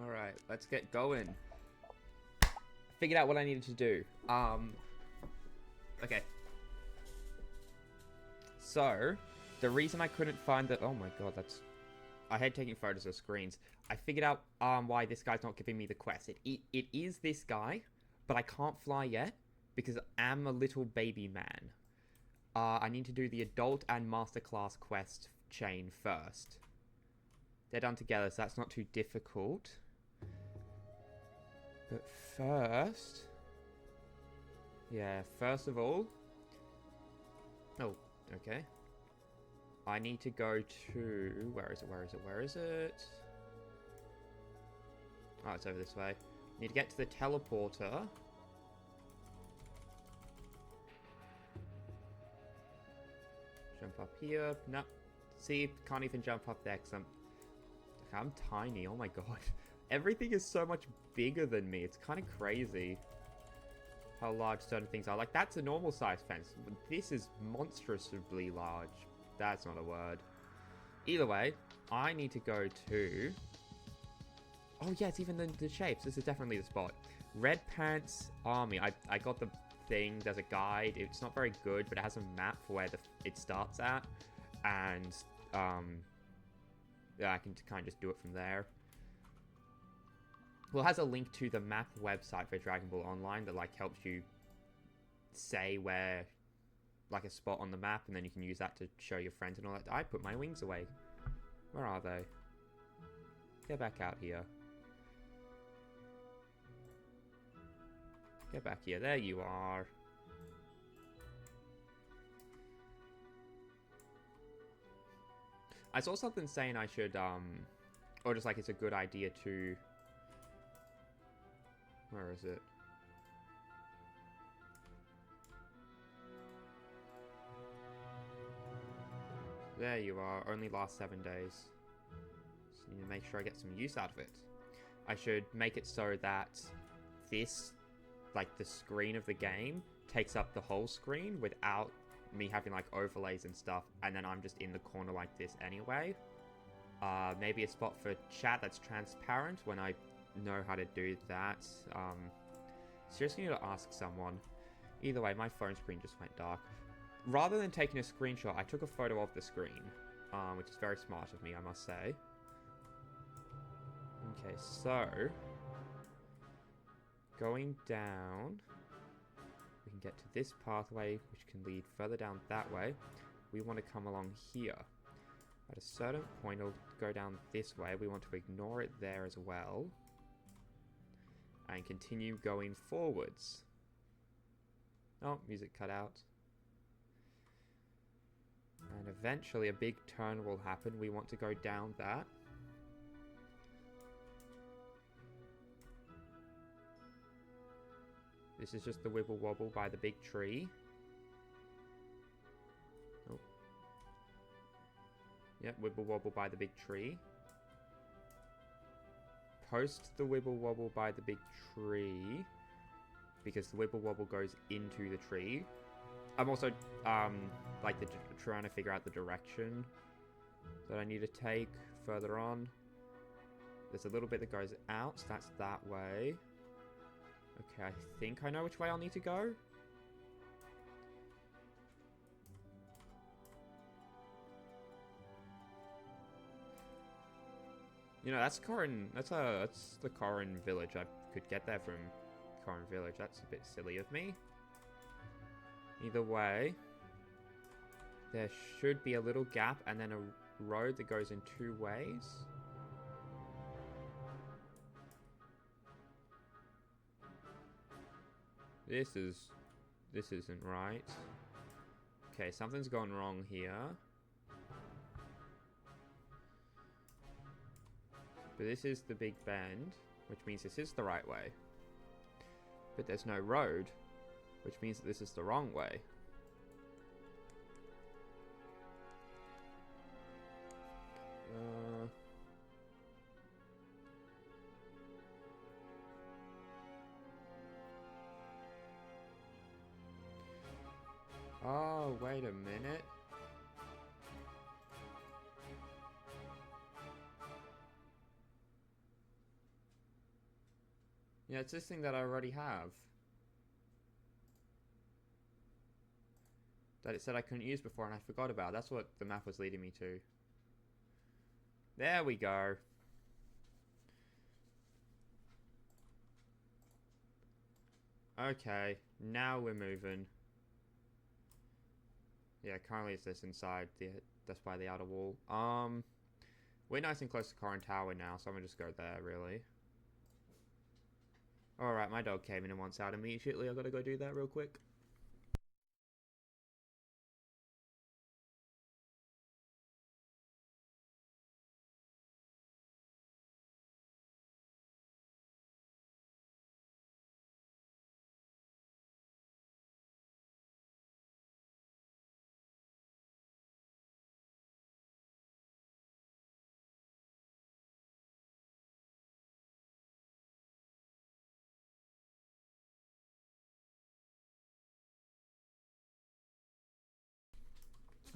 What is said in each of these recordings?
Alright, let's get going. I figured out what I needed to do. Okay. So, the reason I couldn't find the... Oh my god, that's... I hate taking photos of screens. I figured out why this guy's not giving me the quest. It is this guy, but I can't fly yet because I'm a little baby man. I need to do the adult and masterclass quest chain first. They're done together, so that's not too difficult. But first... Yeah, first of all... Oh, okay. I need to go to... Where is it? Oh, it's over this way. Need to get to the teleporter. Jump up here. No. See, can't even jump up there because I'm tiny. Oh my god. Everything is so much bigger than me. It's kind of crazy how large certain things are. Like, that's a normal size fence. This is monstrously large. That's not a word. Either way, I need to go to... Oh yeah, it's even the shapes. This is definitely the spot. Red Pants Army. I got the thing. There's a guide. It's not very good, but it has a map for where it starts at. And, yeah, I can kind of just do it from there. Well, it has a link to the map website for Dragon Ball Online that, like, helps you say where, like, a spot on the map, and then you can use that to show your friends and all that. I put my wings away. Where are they? Get back out here. Get back here. There you are. I saw something saying I should, or just like it's a good idea to... Where is it? There you are. Only last 7 days. Just need to make sure I get some use out of it. I should make it so that this, like the screen of the game, takes up the whole screen without me having like overlays and stuff, and then I'm just in the corner like this anyway. Maybe a spot for chat that's transparent when I know how to do that. Seriously need to ask someone. Either way, my phone screen just went dark. Rather than taking a screenshot, I took a photo of the screen, which is very smart of me, I must say. Okay, so going down, we can get to this pathway, which can lead further down that way. We want to come along here. At a certain point, it'll go down this way. We want to ignore it there as well. And continue going forwards. Oh, music cut out. And eventually a big turn will happen. We want to go down that. This is just the Wibble Wobble by the big tree. Oh. Yep, Wibble Wobble by the big tree. Post the Wibble Wobble by the big tree, because the Wibble Wobble goes into the tree. I'm also, like, trying to figure out the direction that I need to take further on. There's a little bit that goes out, so that's that way. Okay, I think I know which way I'll need to go. You know, that's the Corrin village. I could get there from Corrin village. That's a bit silly of me. Either way, there should be a little gap and then a road that goes in 2 ways. This isn't right. Okay, something's gone wrong here. But this is the Big Bend, which means this is the right way. But there's no road, which means that this is the wrong way. Oh, wait a minute. Yeah, it's this thing that I already have. That it said I couldn't use before and I forgot about. That's what the map was leading me to. There we go. Okay, now we're moving. Yeah, currently it's this inside that's by the outer wall. We're nice and close to Corrin Tower now, so I'm gonna just go there, really. Alright, my dog came in and wants out immediately. I gotta go do that real quick.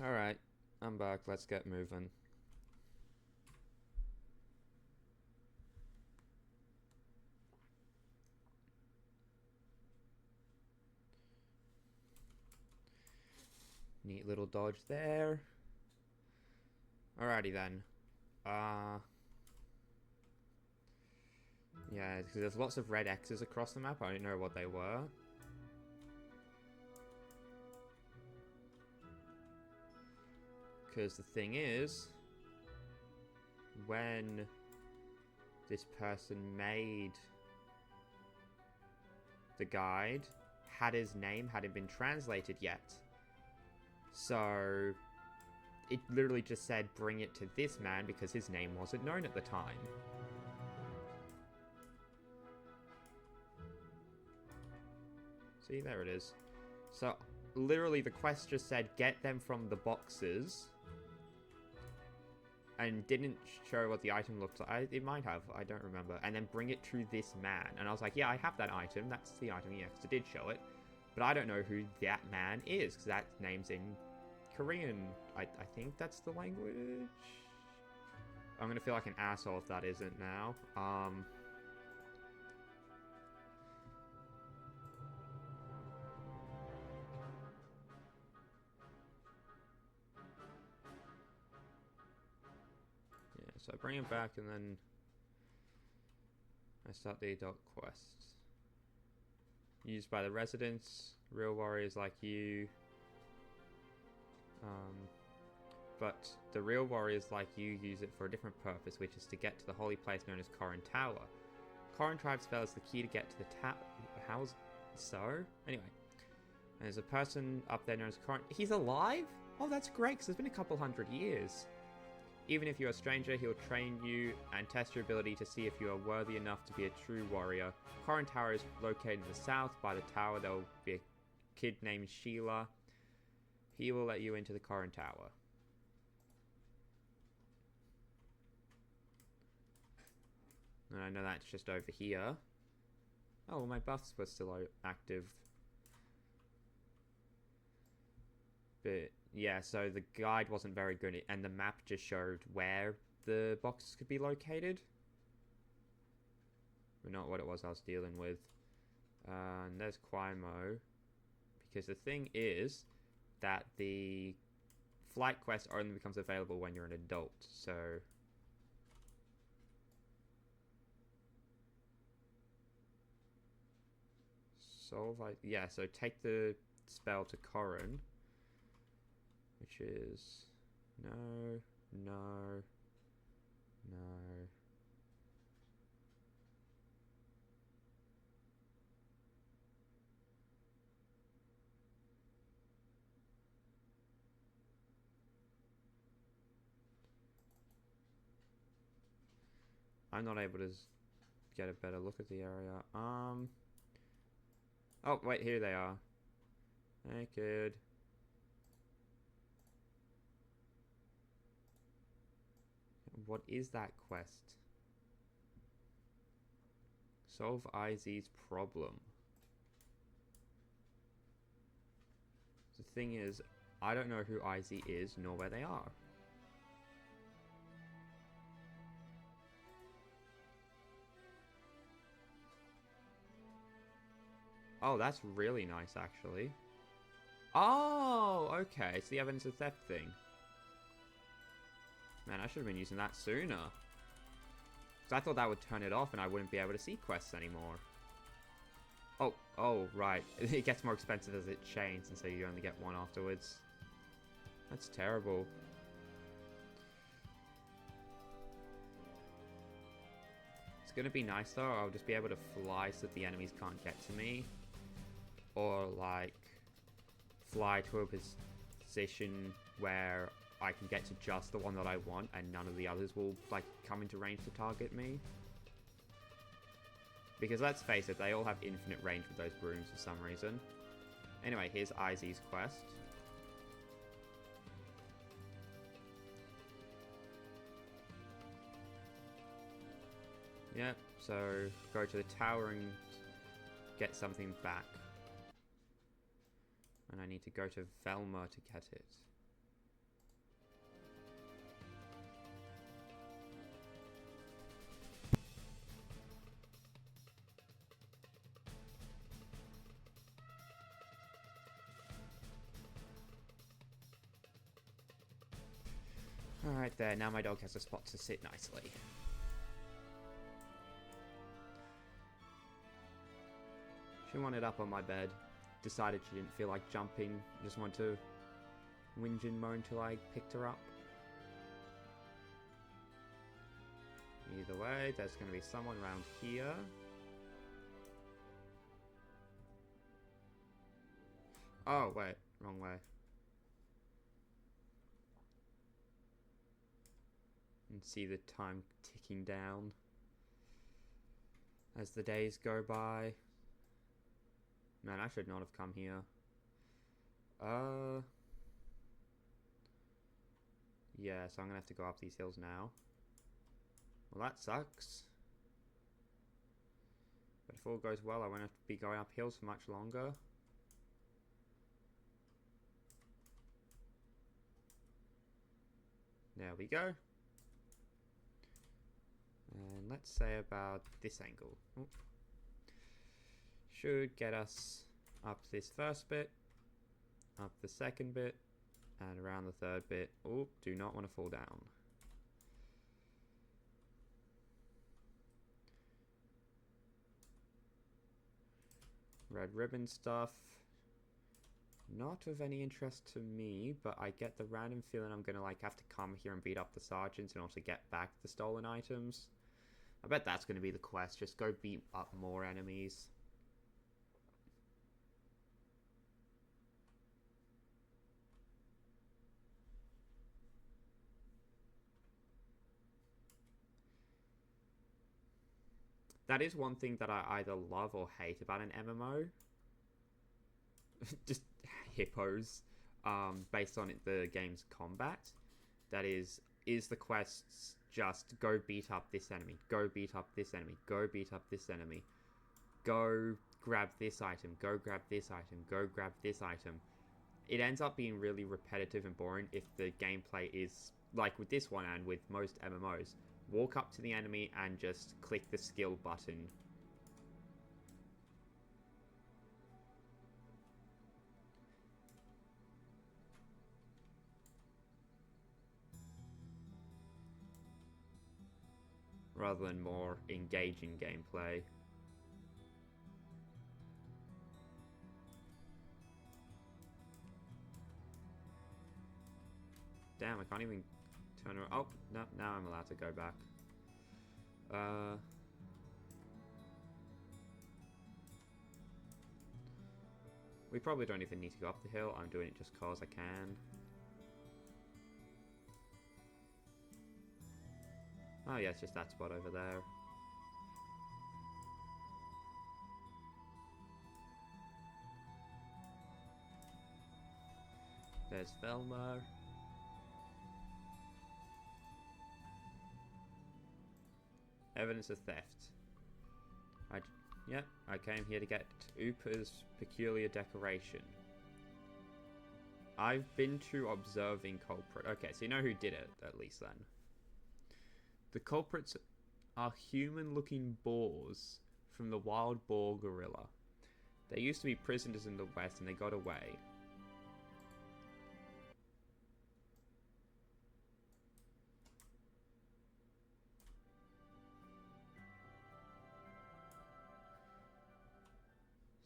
Alright, I'm back. Let's get moving. Neat little dodge there. Alrighty then. Yeah, because there's lots of red X's across the map. I don't know what they were. Because the thing is, when this person made the guide, his name hadn't been translated yet. So it literally just said bring it to this man because his name wasn't known at the time. See, there it is. So literally the quest just said get them from the boxes and didn't show what the item looked like. It might have, I don't remember. And then bring it to this man. And I was like, yeah, I have that item. That's the item, yeah, because it did show it. But I don't know who that man is, because that name's in Korean. I think that's the language. I'm going to feel like an asshole if that isn't now. Yeah, so I bring him back and then I start the adult quest. Used by the residents, real warriors like you. But the real warriors like you use it for a different purpose, which is to get to the holy place known as Corrin Tower. Corrin Tribe spell is the key to get to the tower. How's so? Anyway, and there's a person up there known as Corrin. He's alive? Oh, that's great, because it's been a couple hundred years. Even if you're a stranger, he'll train you and test your ability to see if you are worthy enough to be a true warrior. Corrin Tower is located in the south. By the tower, there will be a kid named Sheila. He will let you into the Corrin Tower. And I know that's just over here. Oh, well, my buffs were still active. But yeah, so the guide wasn't very good, and the map just showed where the boxes could be located. But not what it was I was dealing with. And there's Quimo. Because the thing is that the flight quest only becomes available when you're an adult, so... yeah, so take the spell to Corrin. Which is... No, no, no. I'm not able to get a better look at the area. Oh, wait, here they are. Naked. What is that quest? Solve IZ's problem. The thing is, I don't know who IZ is, nor where they are. Oh, that's really nice, actually. Oh, okay. It's the evidence of theft thing. Man, I should have been using that sooner. Because I thought that would turn it off and I wouldn't be able to see quests anymore. Oh, right. It gets more expensive as it chains, and so you only get one afterwards. That's terrible. It's going to be nice, though. I'll just be able to fly so that the enemies can't get to me. Or, like, fly to a position where I can get to just the one that I want and none of the others will, like, come into range to target me. Because let's face it, they all have infinite range with those brooms for some reason. Anyway, here's Izzy's quest. Yep, so go to the tower and get something back. And I need to go to Velma to get it. Alright there, now my dog has a spot to sit nicely. She wanted up on my bed, decided she didn't feel like jumping, just wanted to whinge and moan till I picked her up. Either way, there's going to be someone around here. Oh, wait, wrong way. And see the time ticking down as the days go by. Man, I should not have come here. Yeah, so I'm gonna have to go up these hills now. Well, that sucks. But if all goes well, I won't have to be going up hills for much longer. There we go. And let's say about this angle. Oop. Should get us up this first bit, up the second bit, and around the third bit. Oh, do not want to fall down. Red ribbon stuff. Not of any interest to me, but I get the random feeling I'm gonna like have to come here and beat up the sergeants in order to get back the stolen items. I bet that's gonna be the quest, just go beat up more enemies. That is one thing that I either love or hate about an MMO. Just hippos, based on the game's combat. That is the quests just go beat up this enemy, go beat up this enemy, go beat up this enemy, go grab this item, go grab this item, go grab this item. It ends up being really repetitive and boring if the gameplay is, like with this one and with most MMOs, walk up to the enemy and just click the skill button. Rather than more engaging gameplay. Damn, I can't even turn around. Oh, no, now I'm allowed to go back. We probably don't even need to go up the hill. I'm doing it just cause I can. Oh yeah, it's just that spot over there. There's Velma. Evidence of theft. Yep, I came here to get Upa's peculiar decoration. I've been to observing culprit. Okay, so you know who did it, at least then. The culprits are human-looking boars from the wild boar gorilla. They used to be prisoners in the West and they got away.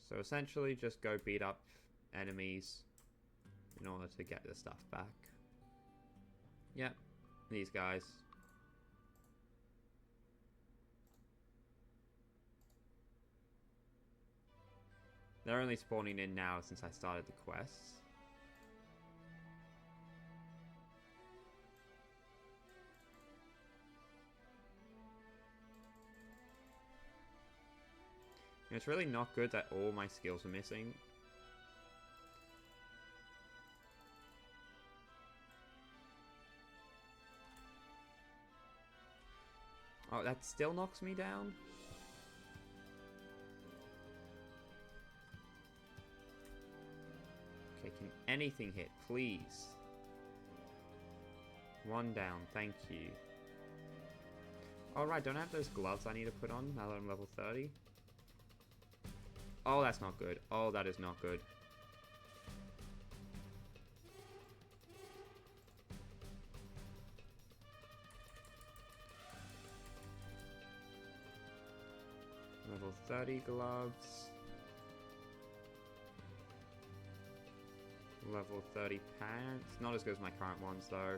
So essentially just go beat up enemies in order to get the stuff back. Yep, these guys. They're only spawning in now since I started the quests. And it's really not good that all my skills are missing. Oh, that still knocks me down? Okay, can anything hit, please? One down, thank you. Alright, don't I have those gloves I need to put on now that I'm level 30? Oh, that's not good. Oh, that is not good. Level 30 gloves. Level 30 pants. Not as good as my current ones, though.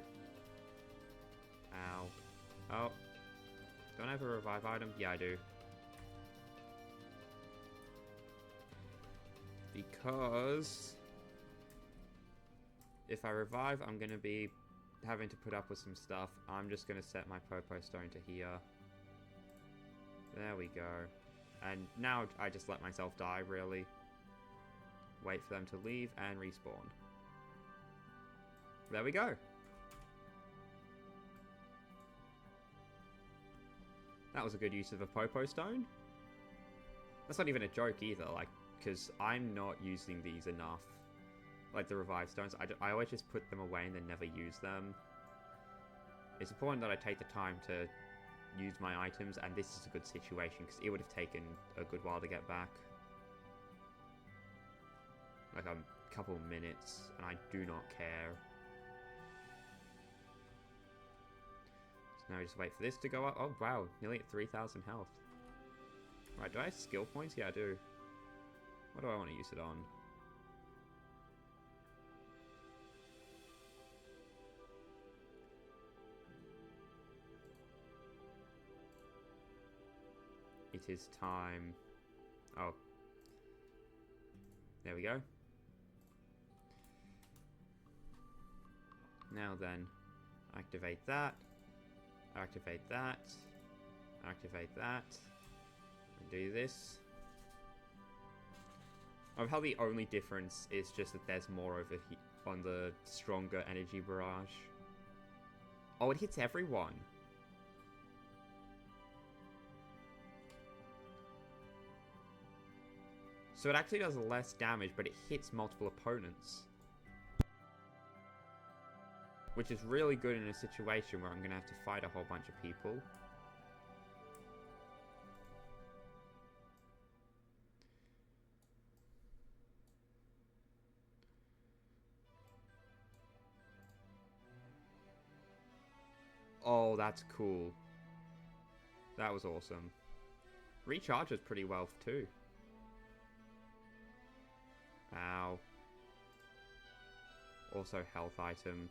Ow. Oh. Don't I have a revive item? Yeah, I do. Because if I revive, I'm going to be having to put up with some stuff. I'm just going to set my Popo Stone to here. There we go. And now I just let myself die, really. Wait for them to leave and respawn. There we go. That was a good use of a Popo Stone. That's not even a joke either, like, because I'm not using these enough. Like the Revive Stones, I always just put them away and then never use them. It's important that I take the time to use my items, and this is a good situation, because it would have taken a good while to get back. Like a couple minutes, and I do not care. So now I just wait for this to go up. Oh wow, nearly at 3,000 health. Right, do I have skill points? Yeah, I do. What do I want to use it on? It is time. Oh. There we go. Now then, activate that. Activate that. Activate that. And do this. Of how the only difference is just that there's more over here on the stronger energy barrage. Oh, it hits everyone. So it actually does less damage, but it hits multiple opponents. Which is really good in a situation where I'm going to have to fight a whole bunch of people. Oh, that's cool. That was awesome. Recharges pretty well, too. Ow. Also, health item.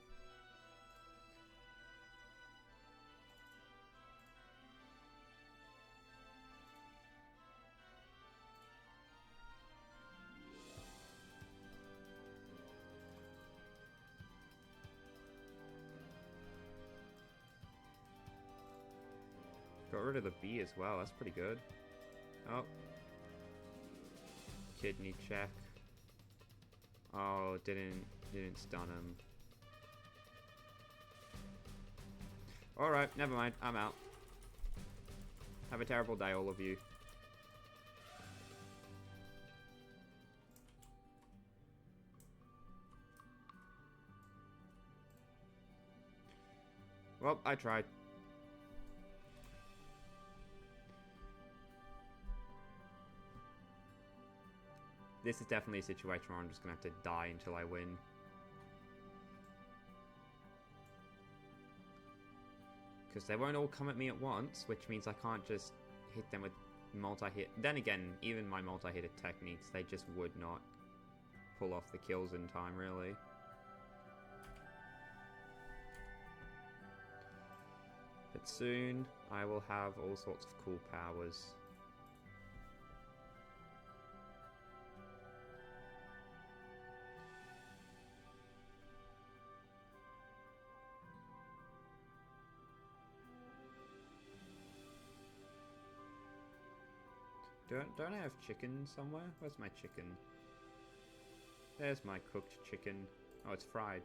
Got rid of the bee as well. That's pretty good. Oh. Kidney check. Oh, didn't stun him. Alright, never mind. I'm out. Have a terrible day, all of you. Well, I tried. This is definitely a situation where I'm just going to have to die until I win. Because they won't all come at me at once, which means I can't just hit them with multi-hit. Then again, even my multi-hitter techniques, they just would not pull off the kills in time, really. But soon, I will have all sorts of cool powers. Don't I have chicken somewhere? Where's my chicken? There's my cooked chicken. Oh, it's fried.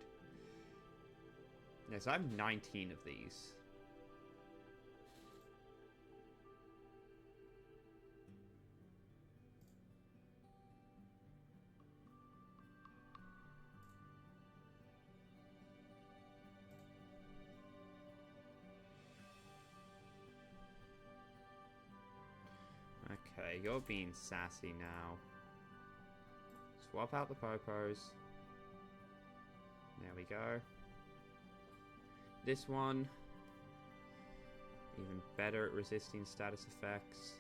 Yes, I have 19 of these. Okay, you're being sassy now. Swap out the popos. There we go. This one, even better at resisting status effects.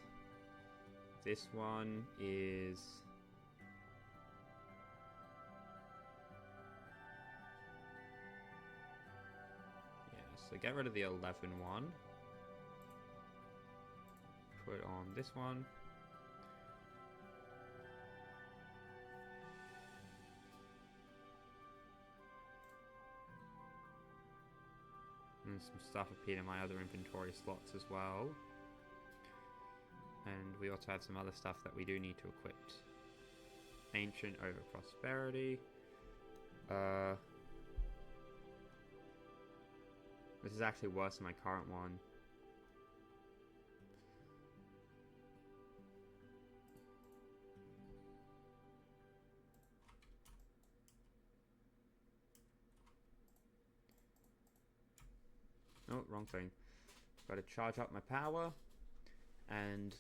This one is... yeah, so get rid of the 11 one. Put on this one. And some stuff appeared in my other inventory slots as well. And we also have some other stuff that we do need to equip. Ancient over prosperity. This is actually worse than my current one. Oh, wrong thing. Got to charge up my power. And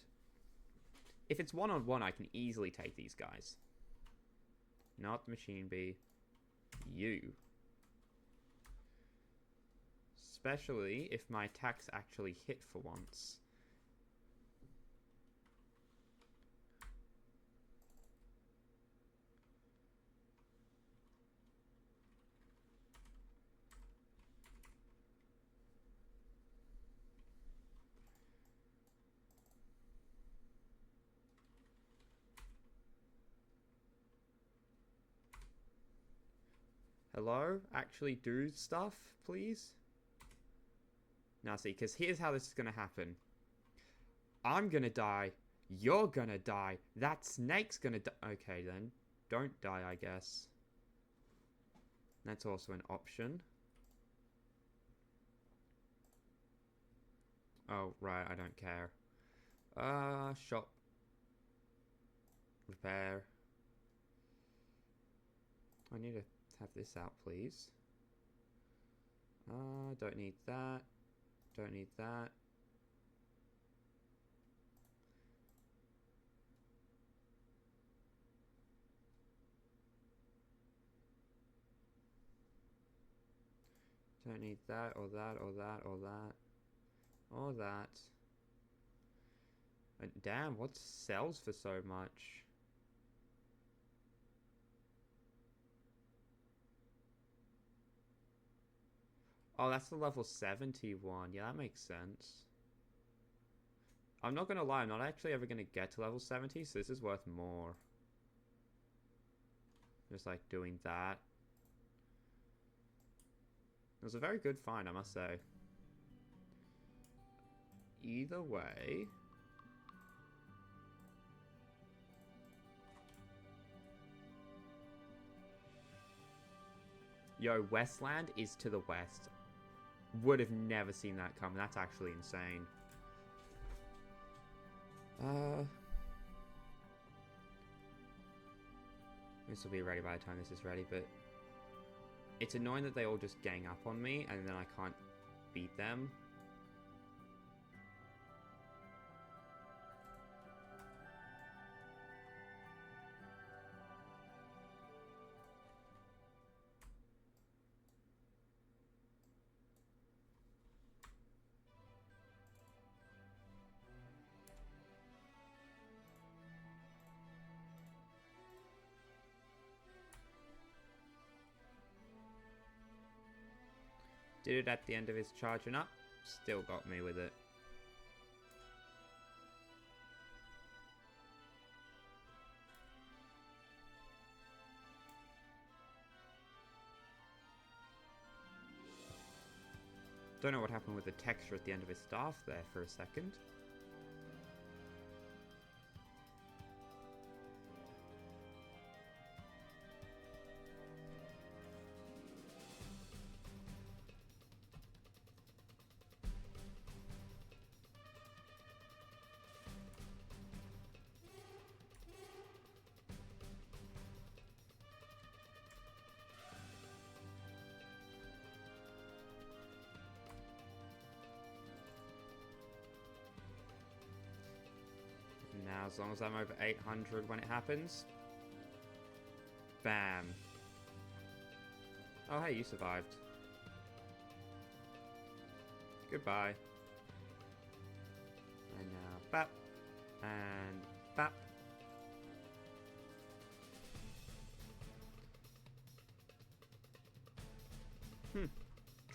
if it's one-on-one, I can easily take these guys. Not the machine bee. You. Especially if my attacks actually hit for once. Hello? Actually do stuff, please? Now see, because here's how this is going to happen. I'm going to die. You're going to die. That snake's going to die. Okay, then. Don't die, I guess. That's also an option. Oh, right, I don't care. Shop. Repair. I need to have this out, please. Don't need that. Don't need that. Don't need that, or that, or that, or that. Or that. Damn, what sells for so much? Oh, that's the level 71. Yeah, that makes sense. I'm not gonna lie, I'm not actually ever gonna get to level 70, so this is worth more. Just like doing that. It was a very good find, I must say. Either way... Yo, Westland is to the west. Would have never seen that come. That's actually insane. This will be ready by the time this is ready, but... It's annoying that they all just gang up on me, and then I can't beat them. Did it at the end of his charging up. Still got me with it. Don't know what happened with the texture at the end of his staff there for a second. Now, as long as I'm over 800 when it happens. Bam. Oh, hey, you survived. Goodbye. And now, bap. And bap.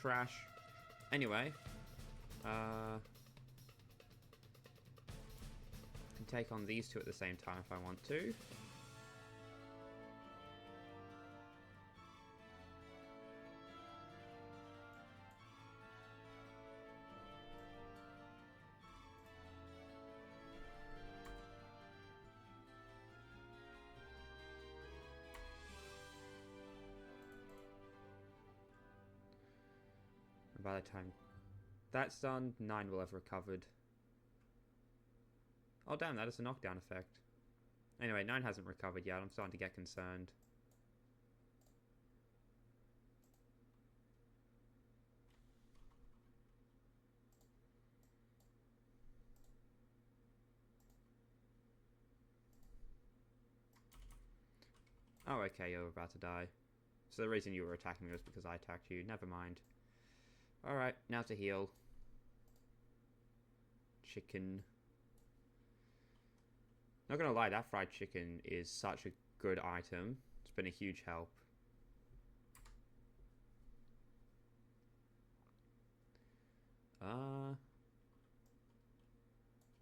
Trash. Anyway. Take on these two at the same time if I want to. And by the time that's done, 9 will have recovered. Oh damn, that is a knockdown effect. Anyway, 9 hasn't recovered yet. I'm starting to get concerned. Oh, okay, you're about to die. So the reason you were attacking me was because I attacked you. Never mind. Alright, now to heal. Chicken. Not gonna lie, that fried chicken is such a good item. It's been a huge help.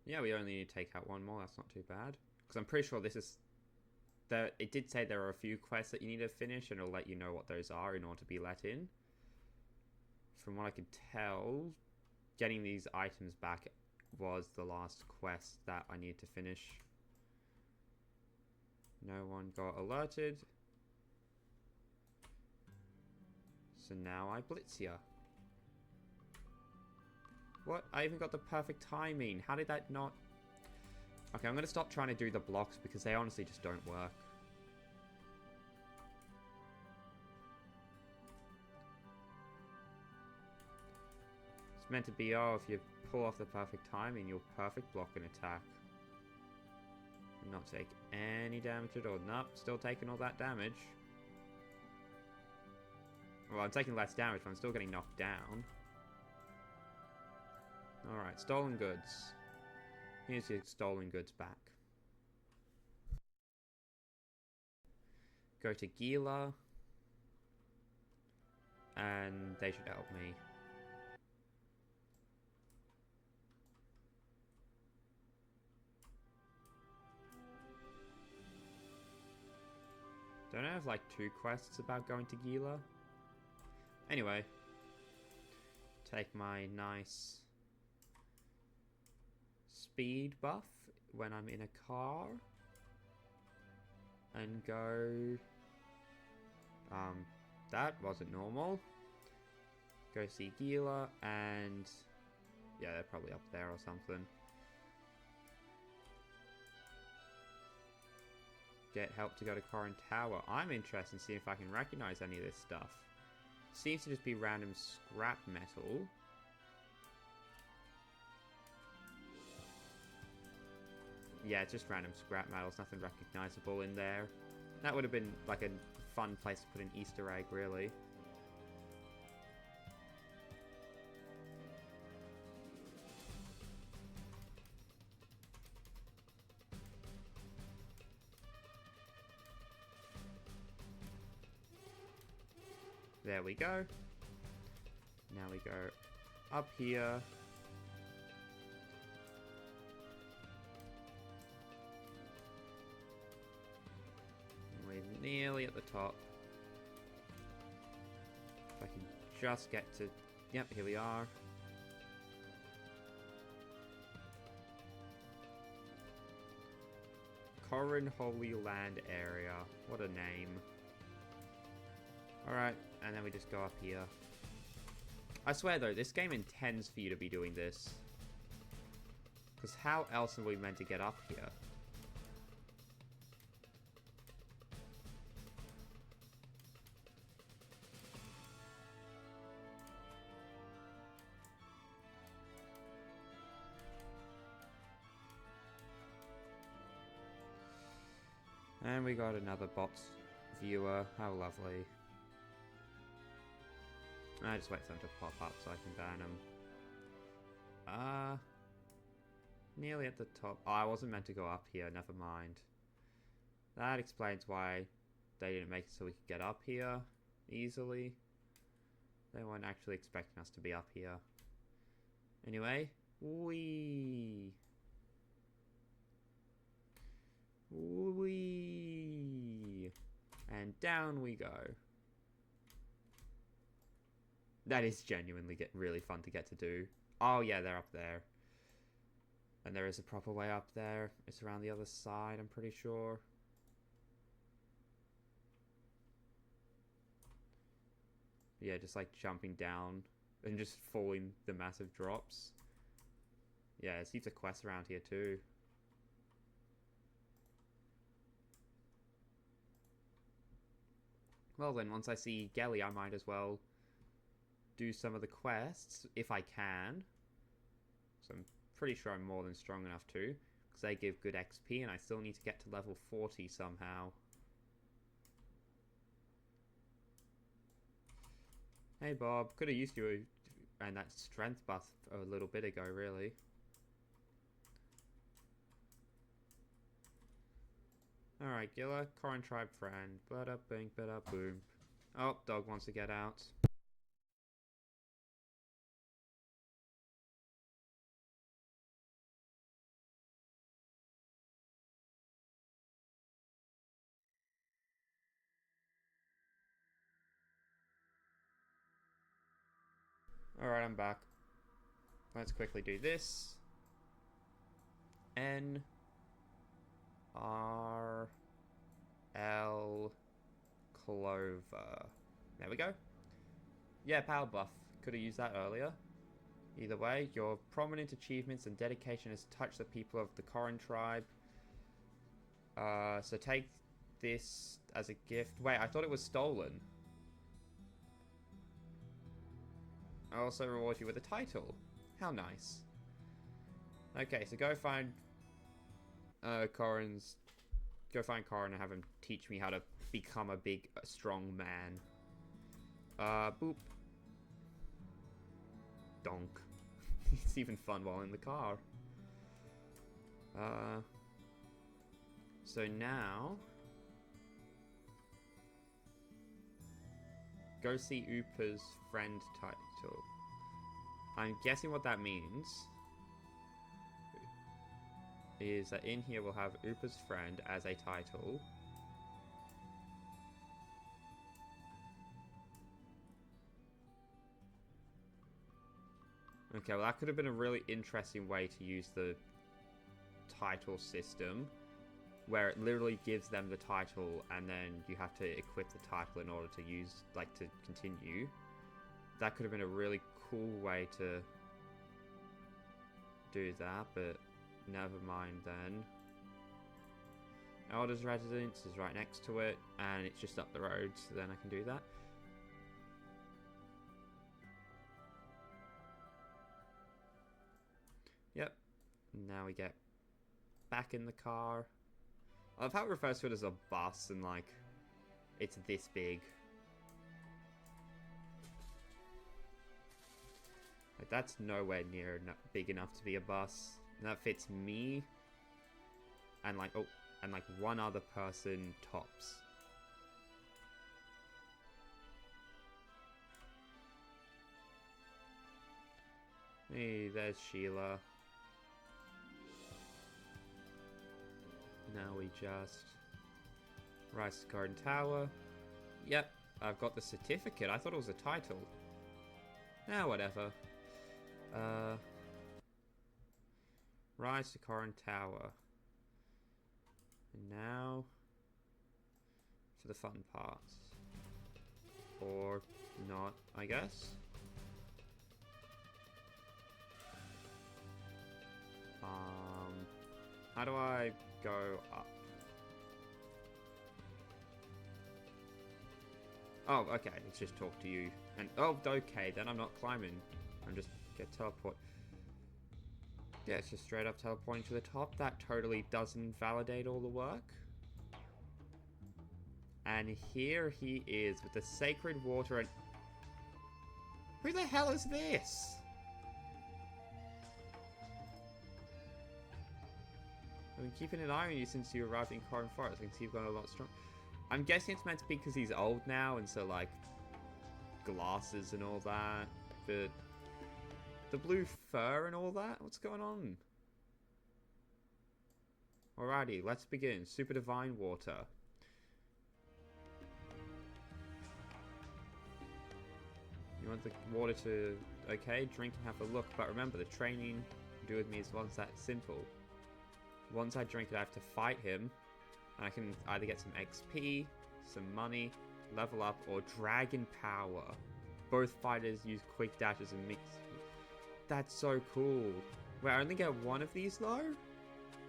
Yeah, we only need to take out one more. That's not too bad. Because I'm pretty sure this is... It did say there are a few quests that you need to finish, and it'll let you know what those are in order to be let in. From what I could tell, getting these items back was the last quest that I needed to finish. No one got alerted. So now I blitz ya. What? I even got the perfect timing. How did that not... Okay, I'm going to stop trying to do the blocks because they honestly just don't work. It's meant to be, oh, if you pull off the perfect timing, you'll perfect block an attack. And not take any damage at all. Nope, still taking all that damage. Well, I'm taking less damage, but I'm still getting knocked down. Alright, stolen goods. Here's your stolen goods back. Go to Gila. And they should help me. Don't I have like 2 quests about going to Gila? Anyway. Take my nice speed buff when I'm in a car. And go... that wasn't normal. Go see Gila and... yeah, they're probably up there or something. Get help to go to Corrin Tower. I'm interested in seeing if I can recognize any of this stuff. Seems to just be random scrap metal. Yeah, it's just random scrap metals, nothing recognizable in there. That would have been like a fun place to put an Easter egg, really. There we go. Now Now we go up here. We're nearly at the top. If I can just get to... Yep, here we are. Corrin Holy Land area. What a name. Alright, and then we just go up here. I swear though, this game intends for you to be doing this. Because how else are we meant to get up here? And we got another bot viewer. How lovely. I just wait for them to pop up so I can ban them. Nearly at the top. Oh, I wasn't meant to go up here. Never mind. That explains why they didn't make it so we could get up here easily. They weren't actually expecting us to be up here. Anyway, whee! Whee! And down we go. That is genuinely really fun to get to do. Oh yeah, they're up there. And there is a proper way up there. It's around the other side, I'm pretty sure. Yeah, just like jumping down and just falling the massive drops. Yeah, there's heaps of quests around here too. Well then, once I see Gelly, I might as well do some of the quests, if I can. So I'm pretty sure I'm more than strong enough to, because they give good XP, and I still need to get to level 40 somehow. Hey Bob, could have used you and that strength buff a little bit ago, really. Alright, Gilla, Corrin tribe friend. Bada bing, bada boom. Oh, dog wants to get out. Alright, I'm back. Let's quickly do this. N R L Clover. There we go. Yeah, power buff. Could have used that earlier. Either way, your prominent achievements and dedication has touched the people of the Corrin tribe. So take this as a gift. Wait, I thought it was stolen. I also reward you with a title. How nice. Okay, so go find Corrin's... Go find Corrin and have him teach me how to become a big, strong man. Boop. Donk. It's even fun while in the car. So now... Go see Upa's friend title. I'm guessing what that means is that in here we'll have Upa's friend as a title. Okay, well that could have been a really interesting way to use the title system, where it literally gives them the title and then you have to equip the title in order to use, like, to continue. That could have been a really cool way to do that, but never mind then. Elder's residence is right next to it, and it's just up the road, so then I can do that. Yep. Now we get back in the car. I love how it refers to it as a bus, and like, it's this big. Like, that's nowhere near big enough to be a bus. And that fits me. And like, oh, and like one other person tops. Hey, there's Sheila. Now we just... Rise to Garden Tower. Yep, I've got the certificate. I thought it was a title. Nah, whatever. Rise to Corin Tower. And now... for the fun parts. Or not, I guess. How do I go up? Oh, okay, let's just talk to you. And, oh, okay, then I'm not climbing. I'm just get teleport. Yeah, it's just straight up teleporting to the top. That totally doesn't validate all the work. And here he is with the sacred water and... Who the hell is this? I've been keeping an eye on you since you arrived in Corin Forest. I can see you've gone a lot strong. I'm guessing it's meant to be because he's old now, and so, like, glasses and all that. But the blue fur and all that? What's going on? Alrighty, let's begin. Super Divine Water. You want the water to... Okay, drink and have a look. But remember, the training you do with me is once that simple. Once I drink it, I have to fight him. And I can either get some XP, some money, level up, or dragon power. Both fighters use quick dashes and mix. That's so cool. Wait, I only get one of these though?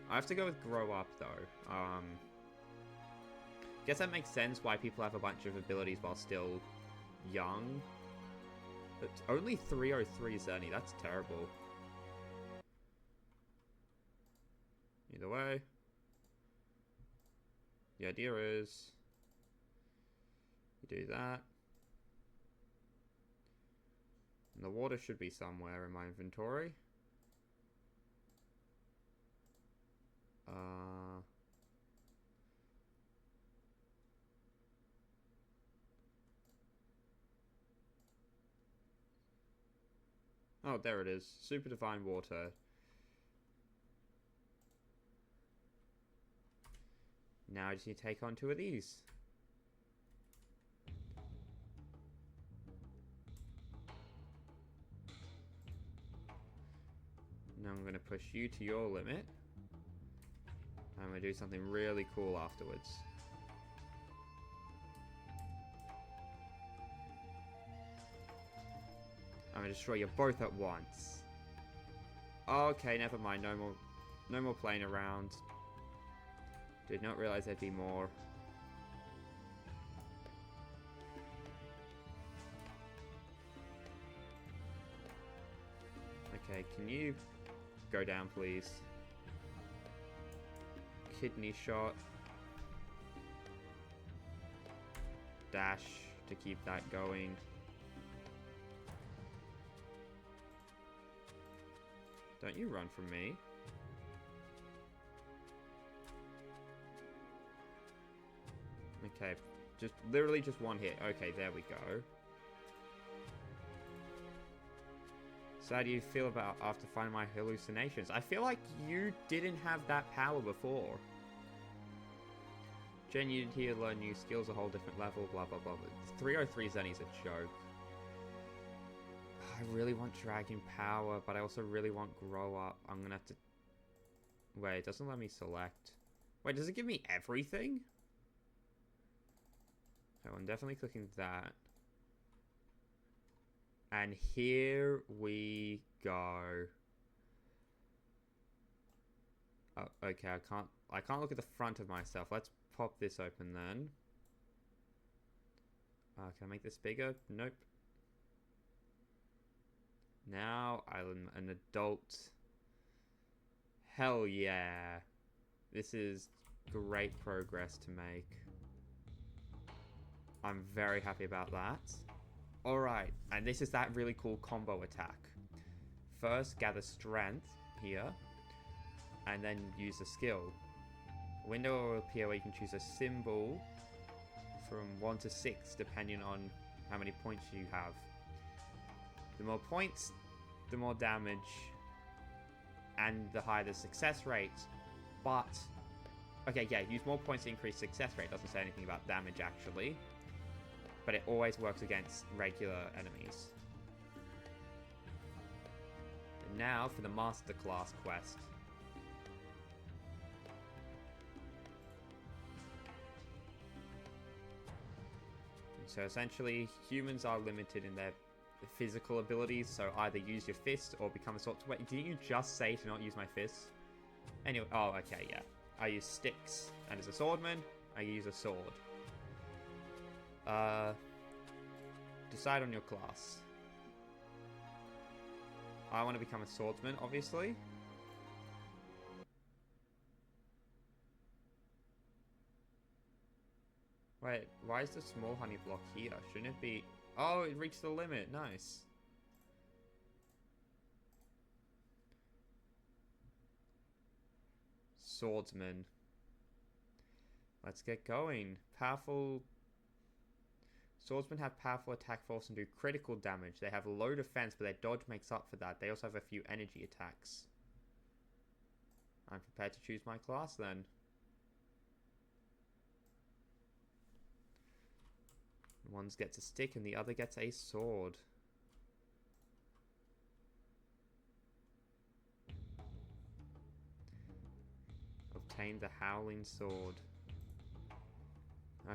I have to go with grow up though. Guess that makes sense why people have a bunch of abilities while still young. But only 303 Zenny, that's terrible. Either way. The idea is, you do that. And the water should be somewhere in my inventory. Oh, there it is. Super Divine Water. Now I just need to take on 2 of these. Now I'm going to push you to your limit. I'm going to do something really cool afterwards. I'm going to destroy you both at once. Okay, never mind. No more playing around. Did not realize there'd be more. Okay, can you go down, please? Kidney shot. Dash to keep that going. Don't you run from me. Okay, just literally just one hit. Okay, there we go. So how do you feel about after finding my hallucinations? I feel like you didn't have that power before. Jen, you did here learn new skills, a whole different level, blah blah blah. 303 Zenny's a joke. I really want Dragon Power, but I also really want Grow Up. I'm gonna have to... Wait, it doesn't let me select. Wait, does it give me everything? So I'm definitely clicking that. And here we go. Oh, okay, I can't look at the front of myself. Let's pop this open then. Can I make this bigger? Nope. Now I'm an adult. Hell yeah. This is great progress to make. I'm very happy about that. Alright, and this is that really cool combo attack. First, gather strength here, and then use a skill. A window will appear where you can choose a symbol from 1 to 6, depending on how many points you have. The more points, the more damage and the higher the success rate. But, okay, yeah, use more points to increase success rate. Doesn't say anything about damage, actually. But it always works against regular enemies. And now for the Masterclass quest. So essentially, humans are limited in their physical abilities, so either use your fist or become a sword. Wait, didn't you just say to not use my fist? Anyway, oh, okay, yeah. I use sticks, and as a swordman, I use a sword. Decide on your class. I want to become a swordsman, obviously. Wait, why is the small honey block here? Shouldn't it be... Oh, it reached the limit. Nice. Swordsman. Let's get going. Powerful... Swordsmen have powerful attack force and do critical damage. They have low defense, but their dodge makes up for that. They also have a few energy attacks. I'm prepared to choose my class then. One gets a stick and the other gets a sword. Obtain the Howling Sword.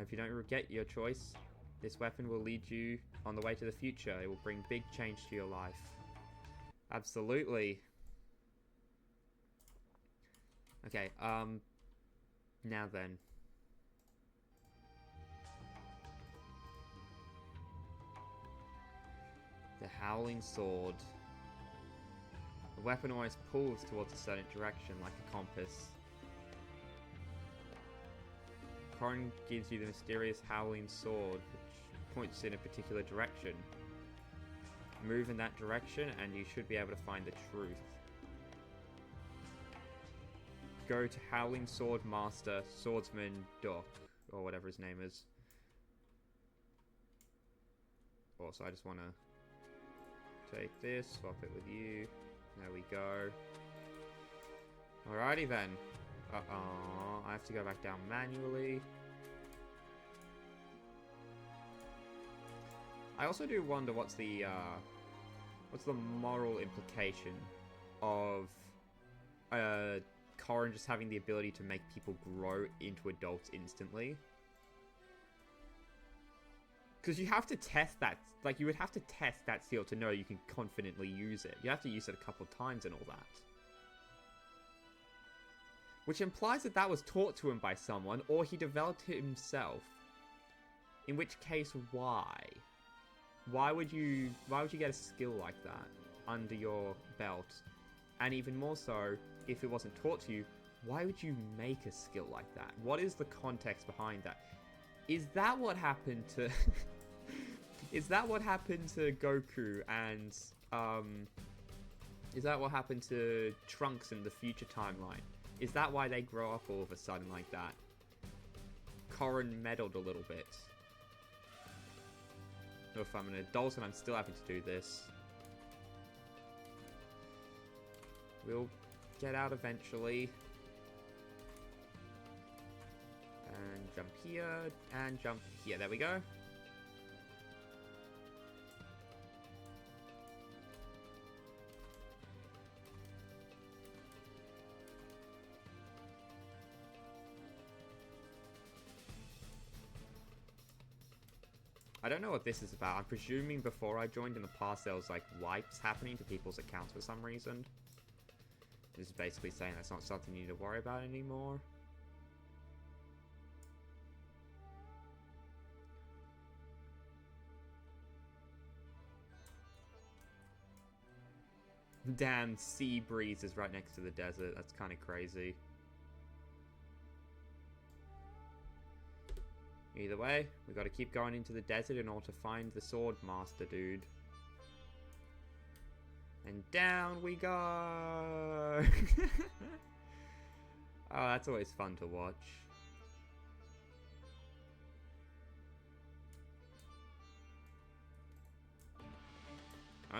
If you don't regret your choice, this weapon will lead you on the way to the future. It will bring big change to your life. Absolutely. Okay, now then. The Howling Sword. The weapon always pulls towards a certain direction, like a compass. Corrin gives you the mysterious Howling Sword, which points in a particular direction. Move in that direction, and you should be able to find the truth. Go to Howling Sword Master, Swordsman Doc, or whatever his name is. Also, I just want to take this, swap it with you. There we go. Alrighty then. I have to go back down manually. I also do wonder what's the moral implication of Corrin just having the ability to make people grow into adults instantly. Because you have to test that, like you would have to test that skill to know you can confidently use it. You have to use it a couple of times and all that. Which implies that that was taught to him by someone, or he developed it himself. In which case, why? Why would you get a skill like that under your belt? And even more so, if it wasn't taught to you, why would you make a skill like that? What is the context behind that? Is that what happened to... Is that what happened to Goku and... Is that what happened to Trunks in the future timeline? Is that why they grow up all of a sudden like that? Corrin meddled a little bit. Or if I'm an adult and I'm still having to do this. We'll get out eventually. And jump here, and jump here. There we go. I don't know what this is about. I'm presuming before I joined in the past there was like wipes happening to people's accounts for some reason. This is basically saying that's not something you need to worry about anymore. Damn, sea breeze is right next to the desert. That's kind of crazy. Either way, we got to keep going into the desert in order to find the sword master dude. And down we go! Oh, that's always fun to watch.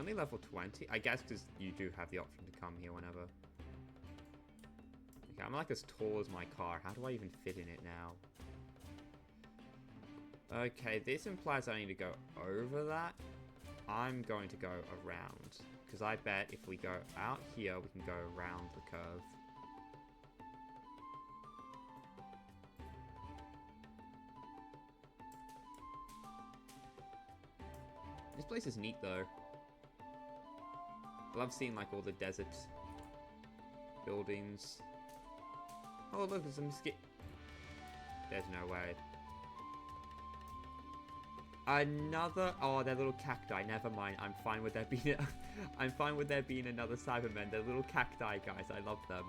Only level 20? I guess because you do have the option to come here whenever. Okay, I'm like as tall as my car. How do I even fit in it now? Okay, this implies I need to go over that. I'm going to go around. Because I bet if we go out here, we can go around the curve. This place is neat though. I love seeing like all the desert buildings. Oh look, there's a mosquito. There's no way. Another... Oh, they're little cacti. Never mind. I'm fine with there being... I'm fine with there being another Cybermen. They're little cacti, guys. I love them.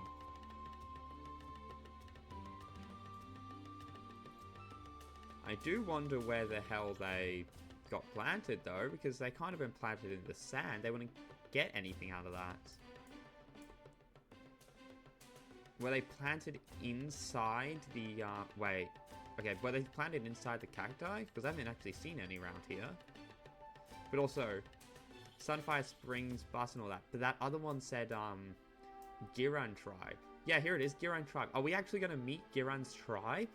I do wonder where the hell they got planted, though, because they kind of been planted in the sand. They wouldn't get anything out of that. Were they planted inside the... Wait... Okay, were they planted inside the cacti? Because I haven't actually seen any around here. But also, Sunfire Springs bus and all that. But that other one said, Giran tribe. Yeah, here it is, Giran tribe. Are we actually going to meet Giran's tribe?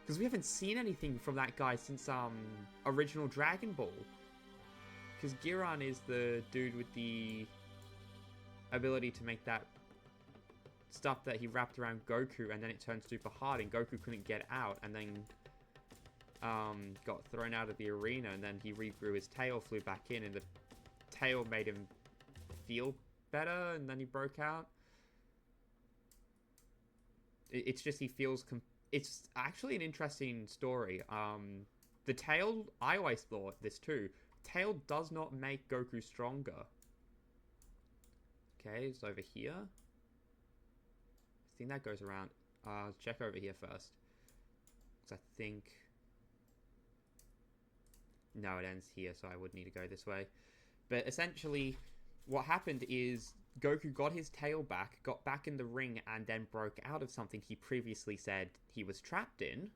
Because we haven't seen anything from that guy since, original Dragon Ball. Because Giran is the dude with the ability to make that stuff that he wrapped around Goku, and then it turned super hard, and Goku couldn't get out, and then got thrown out of the arena, and then he regrew his tail, flew back in, and the tail made him feel better, and then he broke out. It's just he feels... It's actually an interesting story. The tail... I always thought this too. Tail does not make Goku stronger. Okay, it's over here. I think that goes around. Check over here first. Because I think... No, it ends here, so I would need to go this way. But essentially, what happened is Goku got his tail back, got back in the ring, and then broke out of something he previously said he was trapped in.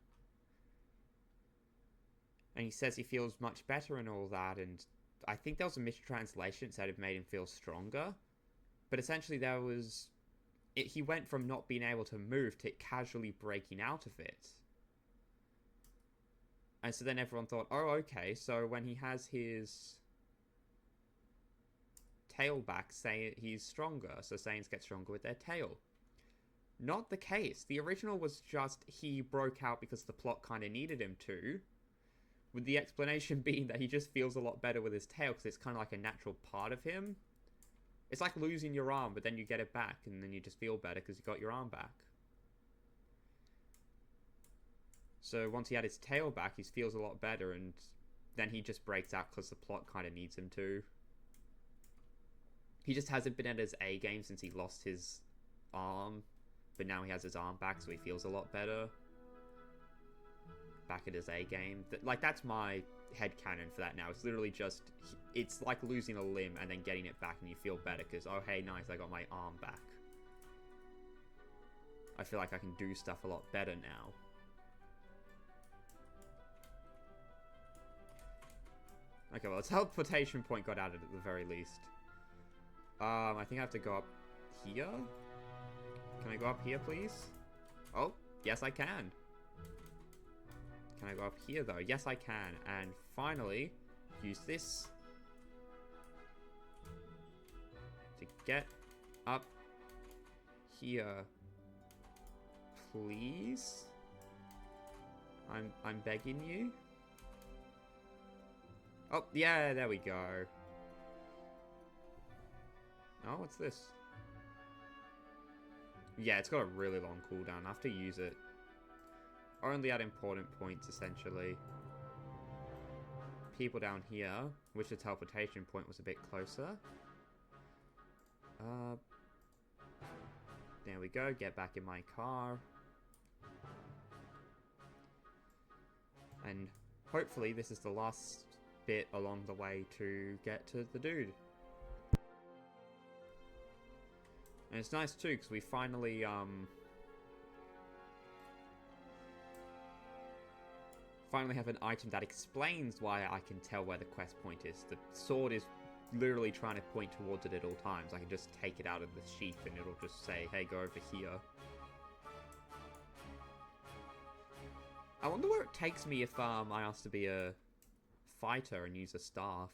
And he says he feels much better and all that, and I think there was a mistranslation that said it made him feel stronger. But essentially there was... he went from not being able to move to casually breaking out of it. And so then everyone thought, oh, okay, so when he has his tail back, say he's stronger, so Saiyans get stronger with their tail. Not the case. The original was just he broke out because the plot kind of needed him to, with the explanation being that he just feels a lot better with his tail because it's kind of like a natural part of him. It's like losing your arm, but then you get it back, and then you just feel better because you got your arm back. So once he had his tail back, he feels a lot better, and then he just breaks out because the plot kind of needs him to. He just hasn't been at his A game since he lost his arm, but now he has his arm back, so he feels a lot better. Back at his A game. Like, that's my headcanon for that now. It's literally just... It's like losing a limb and then getting it back and you feel better because, oh, hey, nice, I got my arm back. I feel like I can do stuff a lot better now. Okay, well, the teleportation point got added at the very least. I think I have to go up here? Can I go up here, please? Oh, yes, I can. Can I go up here, though? Yes, I can. And finally, use this to get up here. Please? I'm begging you. Oh, yeah, there we go. Oh, what's this? Yeah, it's got a really long cooldown. I have to use it. Only at important points, essentially. People down here, which the teleportation point was a bit closer. There we go. Get back in my car. And hopefully this is the last bit along the way to get to the dude. And it's nice too, because we finally, finally have an item that explains why I can tell where the quest point is. The sword is literally trying to point towards it at all times. I can just take it out of the sheath and it'll just say, hey, go over here. I wonder where it takes me if I ask to be a fighter and use a staff.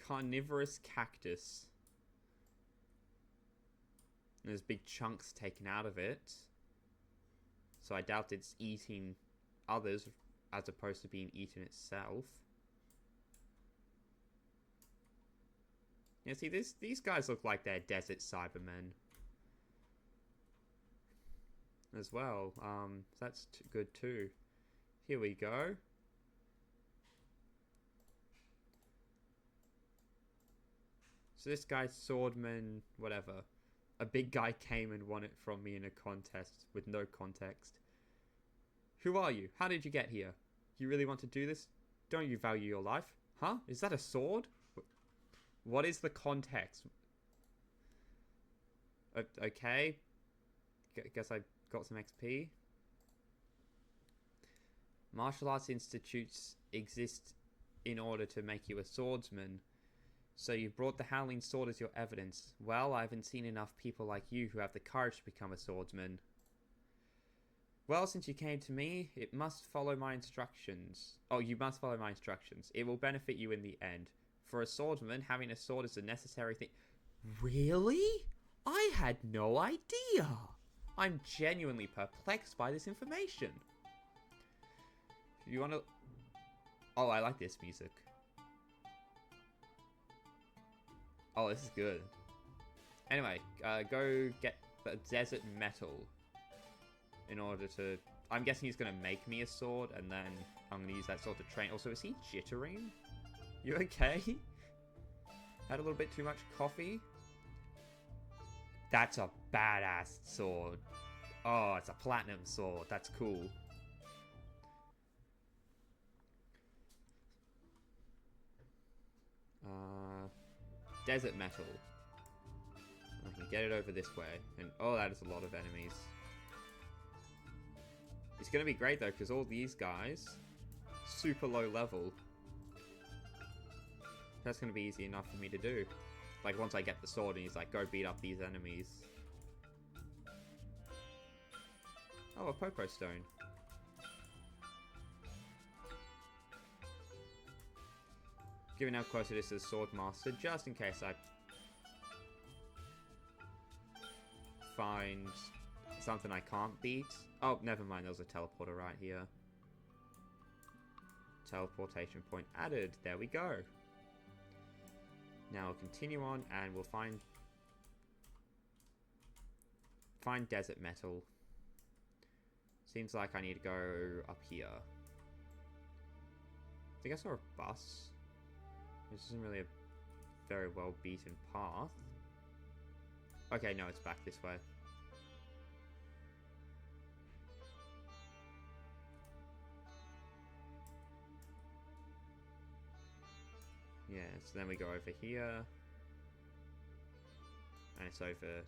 Carnivorous cactus. And there's big chunks taken out of it. So I doubt it's eating others as opposed to being eaten itself. Yeah, see, these guys look like they're desert Cybermen. As well. That's good too. Here we go. So this guy's swordman, whatever. A big guy came and won it from me in a contest with no context. Who are you? How did you get here? You really want to do this? Don't you value your life? Huh? Is that a sword? What is the context? Okay. Guess I got some XP. Martial arts institutes exist in order to make you a swordsman. So you brought the Howling Sword as your evidence. Well, I haven't seen enough people like you who have the courage to become a swordsman. Well, since you came to me, it must follow my instructions. Oh, you must follow my instructions. It will benefit you in the end. For a swordsman, having a sword is a necessary thing. Really? I had no idea. I'm genuinely perplexed by this information. You want to... Oh, I like this music. Oh, this is good. Anyway, go get the desert metal in order to... I'm guessing he's going to make me a sword, and then I'm going to use that sword to train. Also, is he jittering? You okay? Had a little bit too much coffee? That's a badass sword. Oh, it's a platinum sword. That's cool. Desert metal. I can get it over this way. And oh, that is a lot of enemies. It's going to be great though, because all these guys, super low level. That's going to be easy enough for me to do. Like once I get the sword and he's like, go beat up these enemies. Oh, a Popo Stone. Giving out closer this is Sword Master, just in case I find something I can't beat. Oh, never mind, there's a teleporter right here. Teleportation point added. There we go. Now we'll continue on and we'll find desert metal. Seems like I need to go up here. I think I saw a bus. This isn't really a very well beaten path. Okay, no, it's back this way. Yeah, so then we go over here. And it's over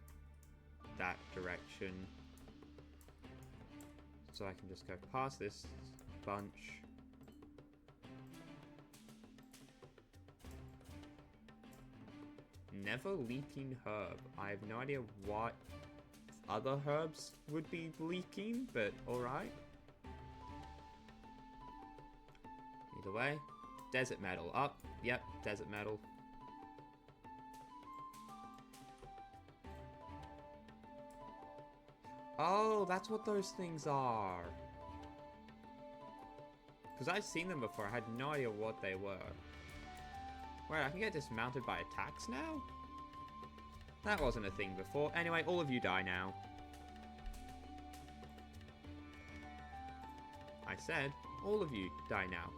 that direction. So I can just go past this bunch. Never leaking herb. I have no idea what other herbs would be leaking, but alright. Either way. Desert metal. Up. Yep, desert metal. Oh, that's what those things are. Because I've seen them before. I had no idea what they were. Wait, I can get dismounted by attacks now? That wasn't a thing before. Anyway, all of you die now. I said, all of you die now.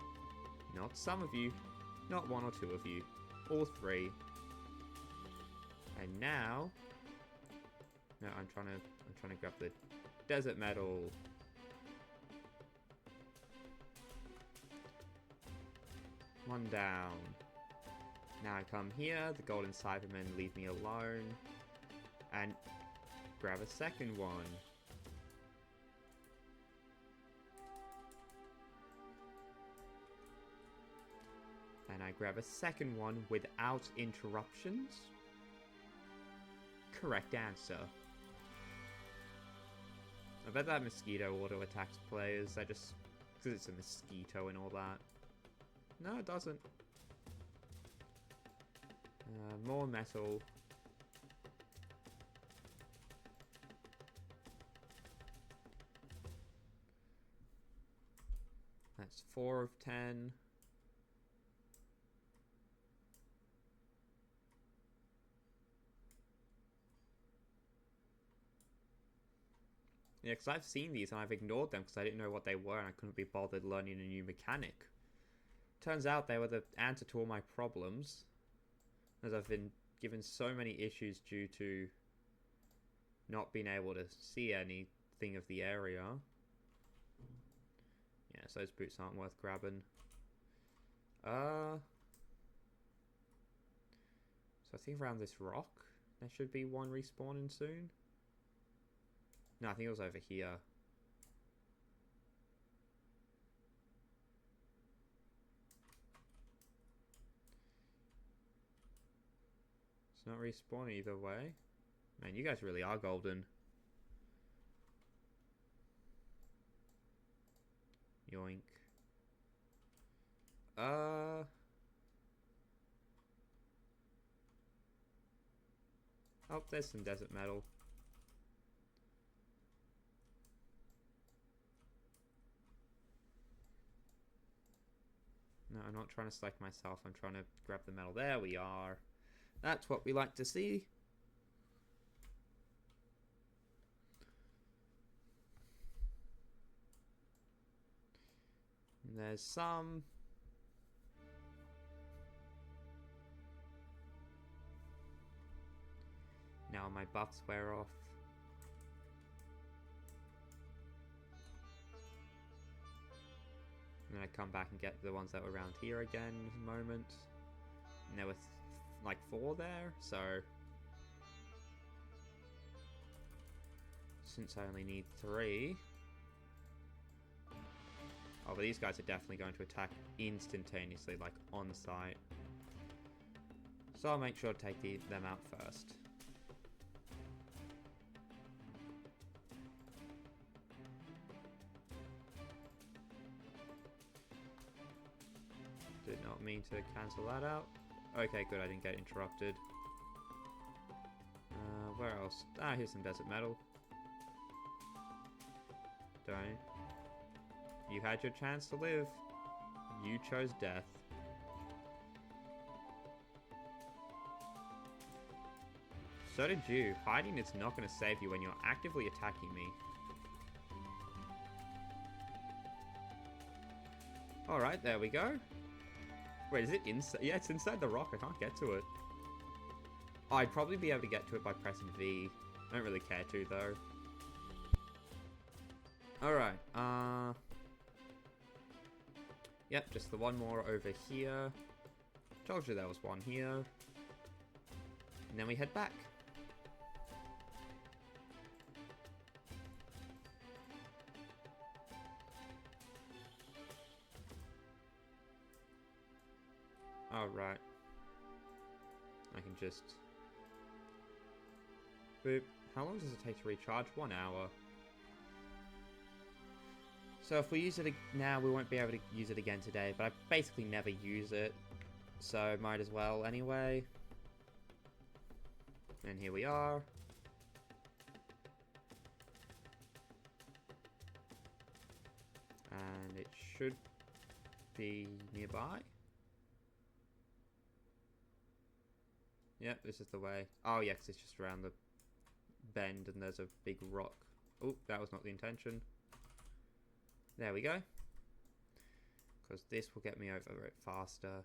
Not some of you. Not one or two of you. All three. And now... No, I'm trying to grab the desert metal. One down. Now I come here, the golden Cybermen leave me alone, and grab a second one. And I grab a second one without interruptions. Correct answer. I bet that mosquito auto attacks players. I just... because it's a mosquito and all that. No, it doesn't. More metal. That's 4 of 10. Yeah, because I've seen these and I've ignored them because I didn't know what they were and I couldn't be bothered learning a new mechanic. Turns out they were the answer to all my problems, as I've been given so many issues due to not being able to see anything of the area. Yeah, so those boots aren't worth grabbing. So I think around this rock there should be one respawning soon. No, I think it was over here. It's not respawning either way. Man, you guys really are golden. Yoink. Oh, there's some desert metal. No, I'm not trying to select myself. I'm trying to grab the metal. There we are. That's what we like to see. And there's some. Now my buffs wear off. And then I come back and get the ones that were around here again in a moment. And there were like 4 there, so... since I only need 3... oh, but these guys are definitely going to attack instantaneously, like on site. So I'll make sure to take them out first. Did not mean to cancel that out. Okay, good, I didn't get interrupted. Where else? Ah, here's some desert metal. Don't. You had your chance to live. You chose death. So did you. Hiding is not going to save you when you're actively attacking me. Alright, there we go. Wait, is it inside? Yeah, it's inside the rock. I can't get to it. Oh, I'd probably be able to get to it by pressing V. I don't really care to, though. Alright, yep, just the one more over here. Told you there was one here. And then we head back. Alright. I can just... boop. How long does it take to recharge? 1 hour. So if we use it now, we won't be able to use it again today, but I basically never use it, so might as well anyway. And here we are. And it should be nearby. Yep, this is the way. Oh, yeah, 'cause it's just around the bend and there's a big rock. Oh, that was not the intention. There we go. Because this will get me over it faster.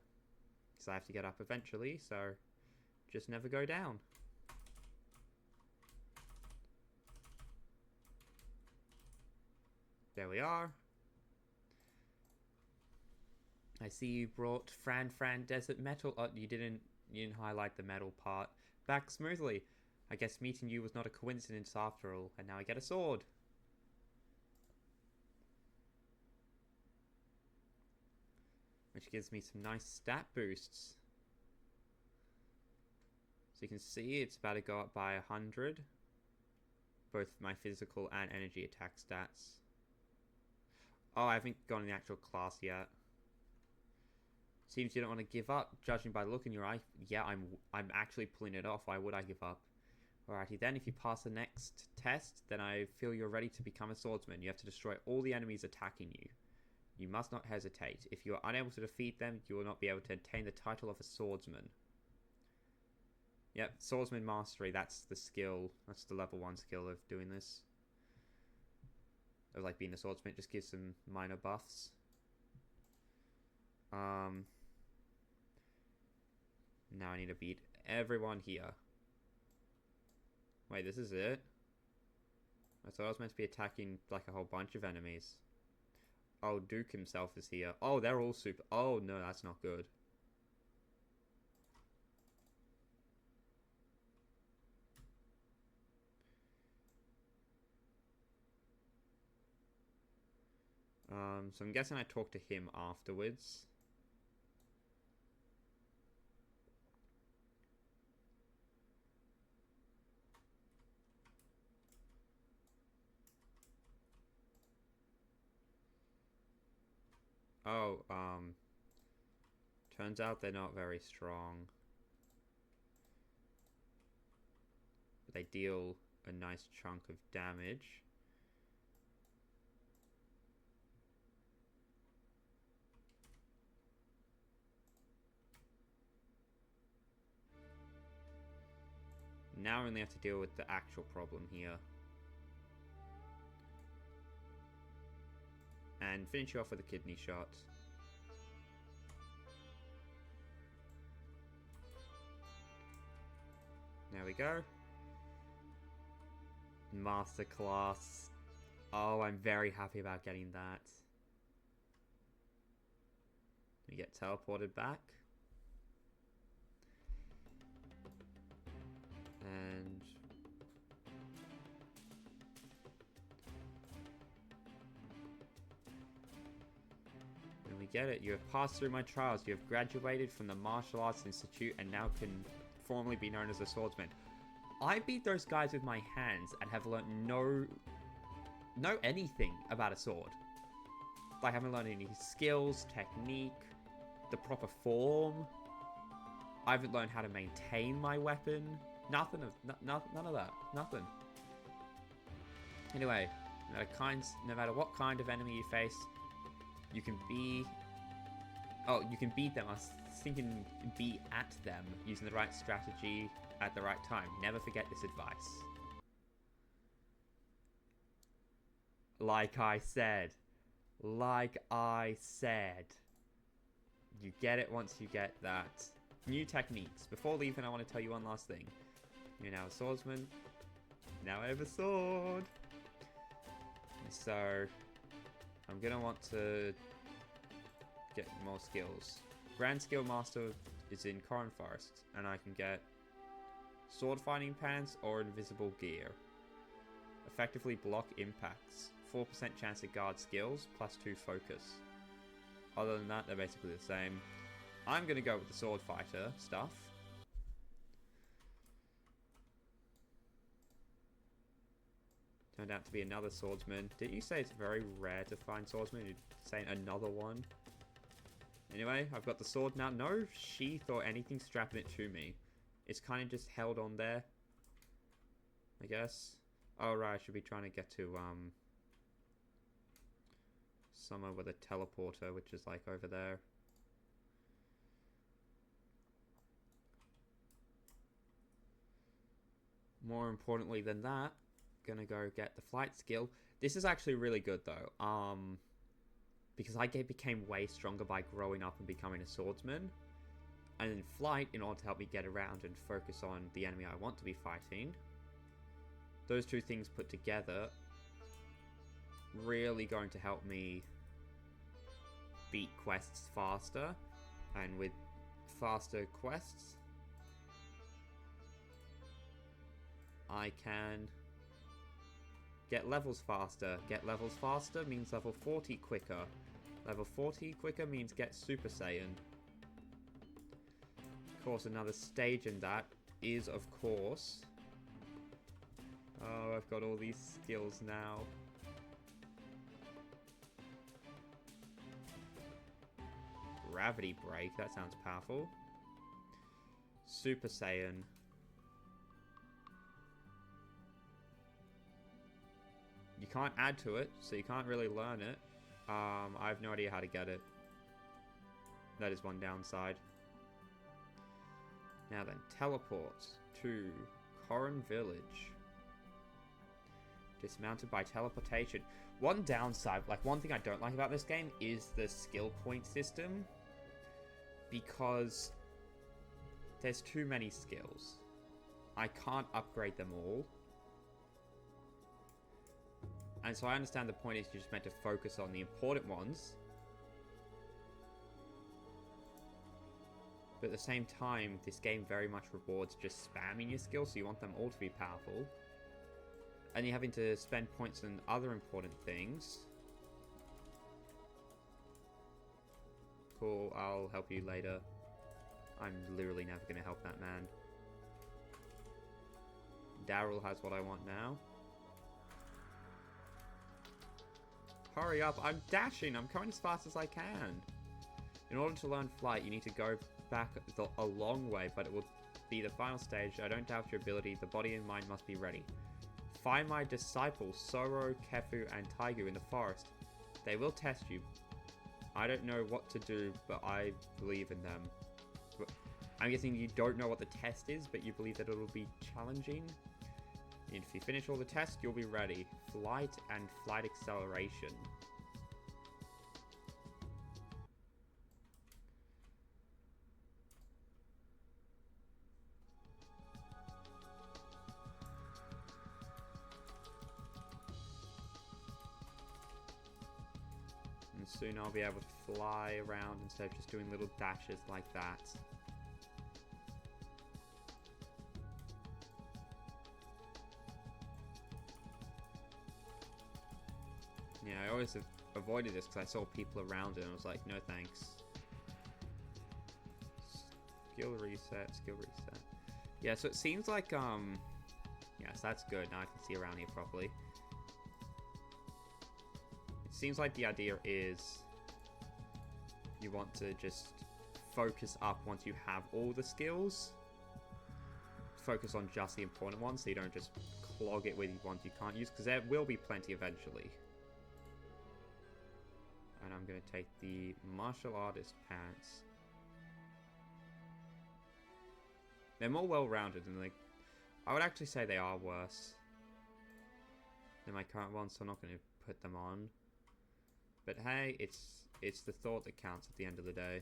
Because I have to get up eventually, so just never go down. There we are. I see you brought Fran Desert Metal. Oh, you didn't highlight the metal part. Back smoothly. I guess meeting you was not a coincidence after all, and now I get a sword. which gives me some nice stat boosts. So you can see it's about to go up by 100. Both my physical and energy attack stats. Oh, I haven't gotten the actual class yet. Seems you don't want to give up, judging by the look in your eye. Yeah, I'm actually pulling it off. Why would I give up? Alrighty then, if you pass the next test, then I feel you're ready to become a swordsman. You have to destroy all the enemies attacking you. You must not hesitate. If you are unable to defeat them, you will not be able to attain the title of a swordsman. Yep, swordsman mastery, that's the skill. That's the level 1 skill of doing this. Of like being a swordsman, it just gives some minor buffs. Now I need to beat everyone here. Wait, this is it? I thought I was meant to be attacking like a whole bunch of enemies. Oh, Duke himself is here. Oh, they're all super... Oh, no, that's not good. So I'm guessing I talked to him afterwards. Oh, turns out they're not very strong. But they deal a nice chunk of damage. Now I only have to deal with the actual problem here. And finish you off with a kidney shot. There we go. Masterclass. Oh, I'm very happy about getting that. We get teleported back. And we get it. You have passed through my trials. You have graduated from the Martial Arts Institute and now can formally be known as a swordsman. I beat those guys with my hands and have learned no anything about a sword. I haven't learned any skills, technique, the proper form. I haven't learned how to maintain my weapon. None of that. Nothing. Anyway, no matter what kind of enemy you face, you can be... Oh, you can beat them. I was thinking be at them using the right strategy at the right time. Never forget this advice. Like I said. You get it once you get that. New techniques. Before leaving, I want to tell you one last thing. You're now a swordsman. Now I have a sword. So, I'm going to want to get more skills. Grand Skill Master is in Corrin Forest, and I can get sword fighting pants or invisible gear. Effectively block impacts. 4% chance to guard skills, plus 2 focus. Other than that, they're basically the same. I'm going to go with the sword fighter stuff. Turned out to be another swordsman. Did you say it's very rare to find swordsmen? You're saying another one? Anyway, I've got the sword now. No sheath or anything strapping it to me. It's kind of just held on there, I guess. Oh, right, I should be trying to get to, somewhere with a teleporter, which is, like, over there. More importantly than that, gonna go get the flight skill. This is actually really good, though. Because I became way stronger by growing up and becoming a swordsman. And in flight, in order to help me get around and focus on the enemy I want to be fighting. Those two things put together really going to help me beat quests faster. And with faster quests, I can get levels faster. Get levels faster means level 40 quicker. Level 40 quicker means get Super Saiyan. Of course, another stage in that is, of course... Oh, I've got all these skills now. Gravity Break, that sounds powerful. Super Saiyan. You can't add to it, so you can't really learn it. I have no idea how to get it. That is one downside. Now then, teleport to Corrin Village. Dismounted by teleportation. One downside, like one thing I don't like about this game is the skill point system. Because there's too many skills. I can't upgrade them all. And so I understand the point is you're just meant to focus on the important ones. But at the same time, this game very much rewards just spamming your skills, so you want them all to be powerful. And you're having to spend points on other important things. Cool, I'll help you later. I'm literally never going to help that man. Daryl has what I want now. Hurry up, I'm dashing, I'm coming as fast as I can. In order to learn flight, you need to go back a long way, but it will be the final stage. I don't doubt your ability, the body and mind must be ready. Find my disciples, Soro, Kefu, and Taigu in the forest. They will test you. I don't know what to do, but I believe in them. I'm guessing you don't know what the test is, but you believe that it'll be challenging. And if you finish all the tests, you'll be ready. Flight and flight acceleration. And soon I'll be able to fly around instead of just doing little dashes like that. Yeah, I always avoided this because I saw people around it and I was like, no thanks. Skill reset, skill reset. Yeah, so it seems like, yes, that's good. Now I can see around here properly. It seems like the idea is you want to just focus up once you have all the skills. Focus on just the important ones so you don't just clog it with ones you can't use, because there will be plenty eventually. And I'm going to take the martial artist pants. They're more well-rounded and I would actually say they are worse than my current ones, so I'm not going to put them on. But hey, it's the thought that counts at the end of the day.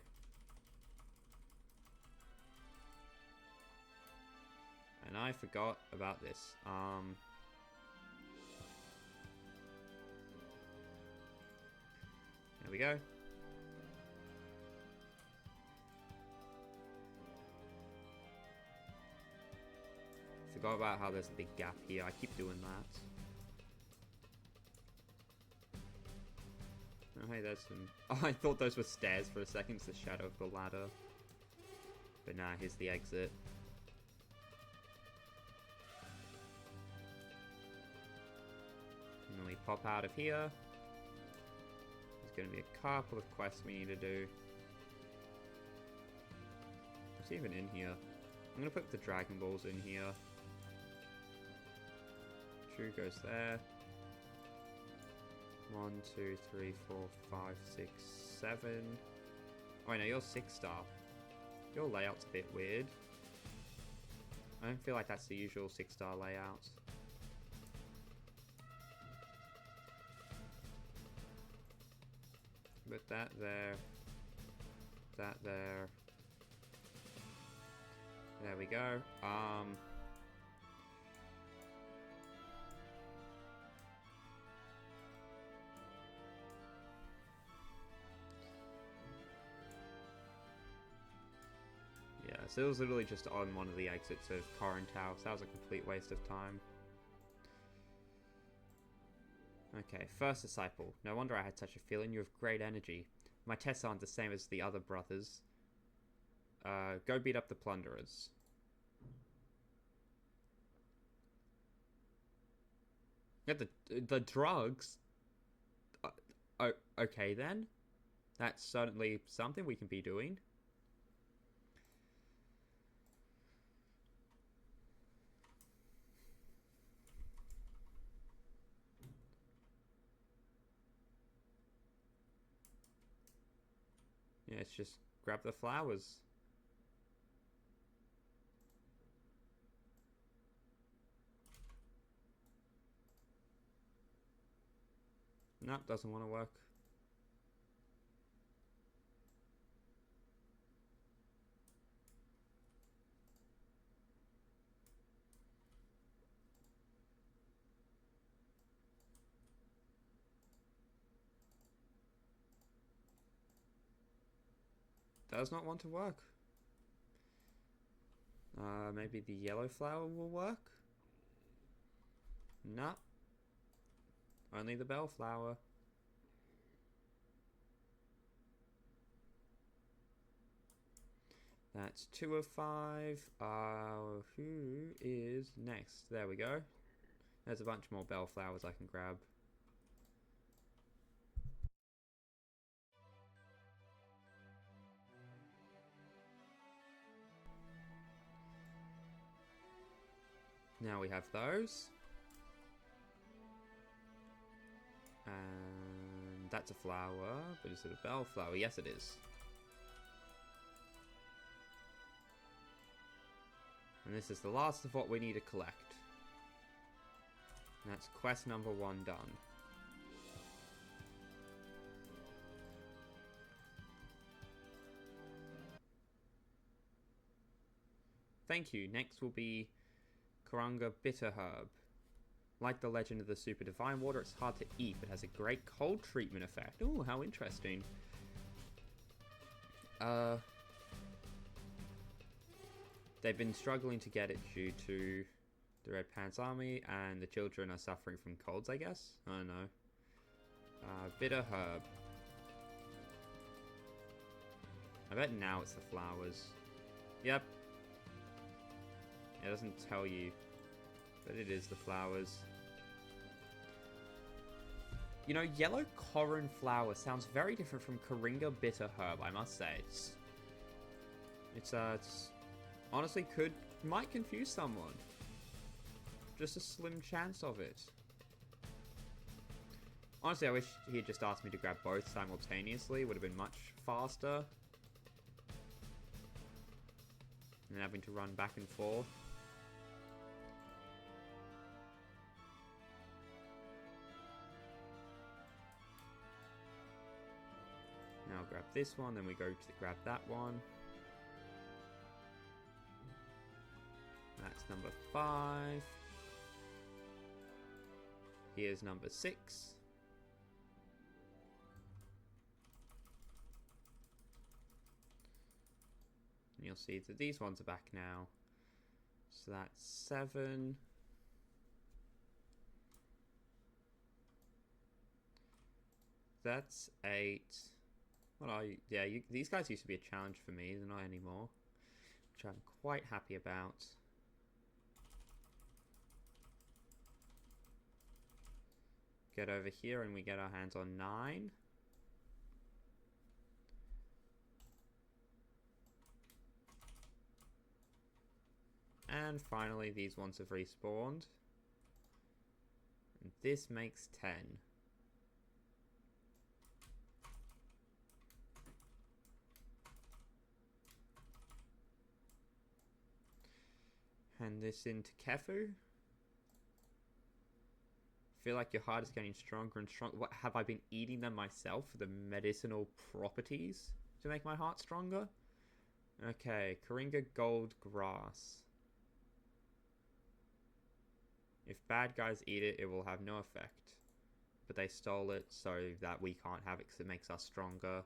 And I forgot about this. There we go. Forgot about how there's a big gap here. I keep doing that. Oh, hey, there's some... Oh, I thought those were stairs for a second. It's the shadow of the ladder. But nah, here's the exit. And then we pop out of here. There's going to be a couple of quests we need to do. What's even in here? I'm going to put the Dragon Balls in here. True goes there. 1, 2, 3, 4, 5, 6, 7. Oh, no, you're 6-star. Your layout's a bit weird. I don't feel like that's the usual 6-star layout. Put that there. That there. There we go. Yeah, so it was literally just on one of the exits of Corrin Tower, so that was a complete waste of time. Okay, first disciple. No wonder I had such a feeling. You have great energy. My tests aren't the same as the other brothers. Go beat up the plunderers. Yeah, the drugs? Oh, okay then. That's certainly something we can be doing. Yeah, let's just grab the flowers. Nope, doesn't want to work. Does not want to work. Maybe the yellow flower will work? Nah. Only the bellflower. That's 2 of 5. Who is next? There we go. There's a bunch more bellflowers I can grab. Now we have those. And that's a flower, but is it a bellflower? Yes, it is. And this is the last of what we need to collect. And that's quest number 1 done. Thank you. Next will be Kurunga Bitter Herb. Like the legend of the super divine water, it's hard to eat, but has a great cold treatment effect. Ooh, how interesting. They've been struggling to get it due to the Red Pants army, and the children are suffering from colds, I guess? I don't know. Bitter Herb. I bet now it's the flowers. Yep. It doesn't tell you, but it is the flowers. You know, yellow Corrin flower sounds very different from Kurunga Bitter Herb, I must say. It's honestly might confuse someone. Just a slim chance of it. Honestly, I wish he had just asked me to grab both simultaneously. It would have been much faster than having to run back and forth. Now grab this one, then we go to grab that one. That's number 5. Here's number 6. And you'll see that these ones are back now. So that's 7. That's 8. What are you? Yeah, these guys used to be a challenge for me. They're not anymore. Which I'm quite happy about. Get over here and we get our hands on 9. And finally, these ones have respawned. And this makes 10. Hand this into Kefu. Feel like your heart is getting stronger and stronger. What, have I been eating them myself for the medicinal properties to make my heart stronger? Okay, Kurunga Gold Grass. If bad guys eat it, it will have no effect. But they stole it so that we can't have it because it makes us stronger.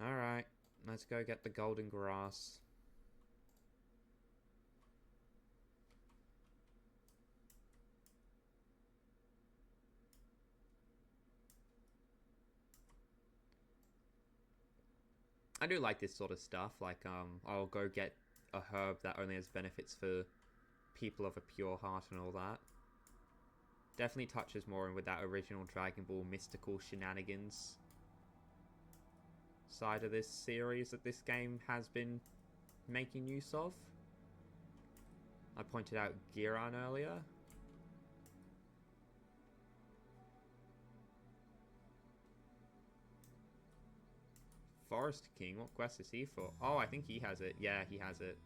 Alright, let's go get the golden grass. I do like this sort of stuff. Like, I'll go get a herb that only has benefits for people of a pure heart and all that. Definitely touches more in with that original Dragon Ball mystical shenanigans side of this series that this game has been making use of. I pointed out Giran earlier. Forest King, what quest is he for? Oh, I think he has it. Yeah, he has it.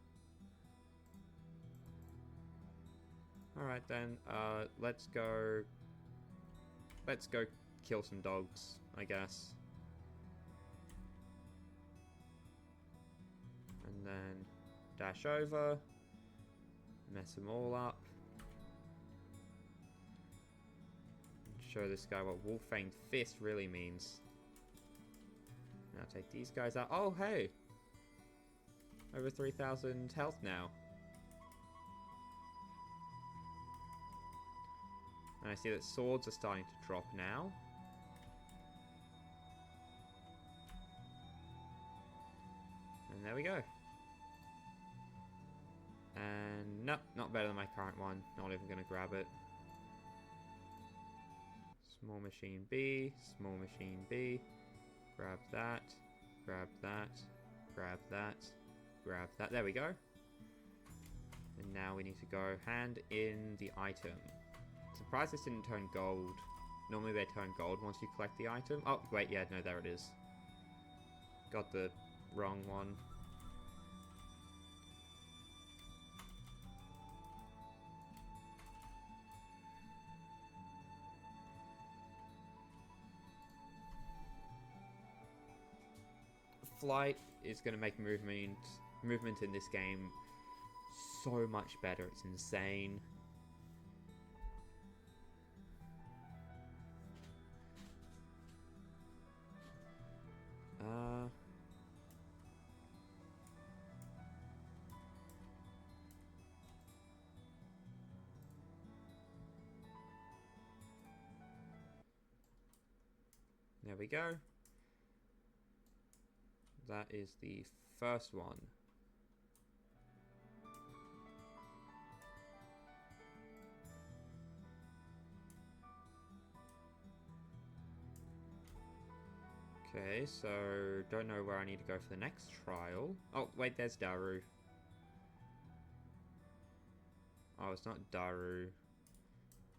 Alright then, let's go kill some dogs, I guess. And then dash over, mess them all up. Show this guy what Wolfanged Fist really means. Now take these guys out. Oh, hey! Over 3,000 health now. And I see that swords are starting to drop now. And there we go. And nope, not better than my current one. Not even going to grab it. Small machine B, small machine B. Grab that, grab that, grab that, grab that. There we go. And now we need to go hand in the item. Surprised this didn't turn gold. Normally they turn gold once you collect the item. Oh, wait, yeah, no, there it is. Got the wrong one. Flight is going to make movement in this game so much better. It's insane. There we go. That is the first one. Okay, so don't know where I need to go for the next trial. Oh, wait, there's Daru. Oh, it's not Daru.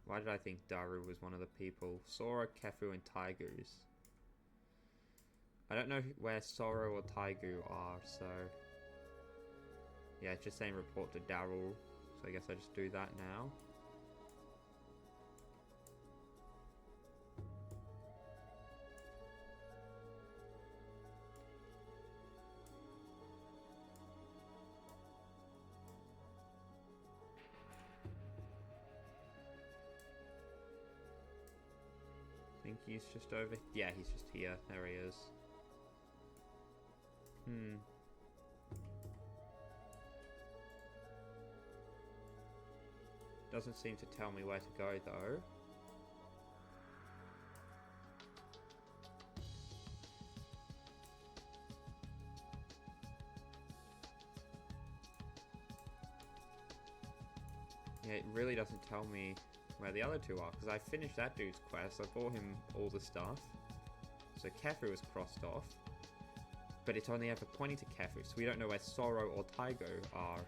Why did I think Daru was one of the people? Sora, Kefu, and Taigus. I don't know where Sora or Taigu are, so... yeah, it's just saying report to Daryl, so I guess I just do that now. I think he's just over... yeah, he's just here. There he is. Doesn't seem to tell me where to go, though. Yeah, it really doesn't tell me where the other two are, because I finished that dude's quest. I bought him all the stuff. So Kefu was crossed off. But it's only ever pointing to Kefu, so we don't know where Sora or Taigo are.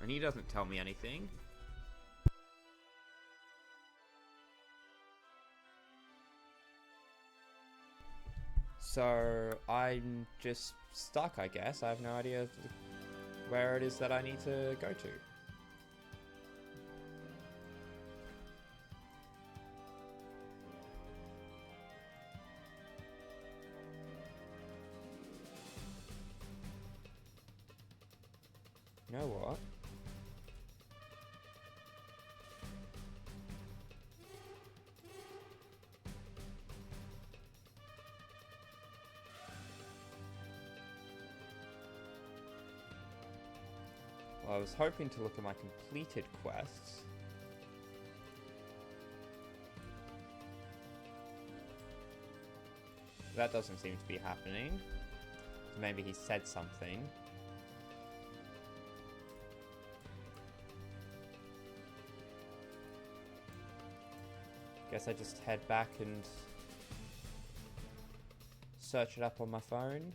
And he doesn't tell me anything. So I'm just stuck, I guess. I have no idea where it is that I need to go to. You know what? I was hoping to look at my completed quests. That doesn't seem to be happening. Maybe he said something. Guess I just head back and search it up on my phone.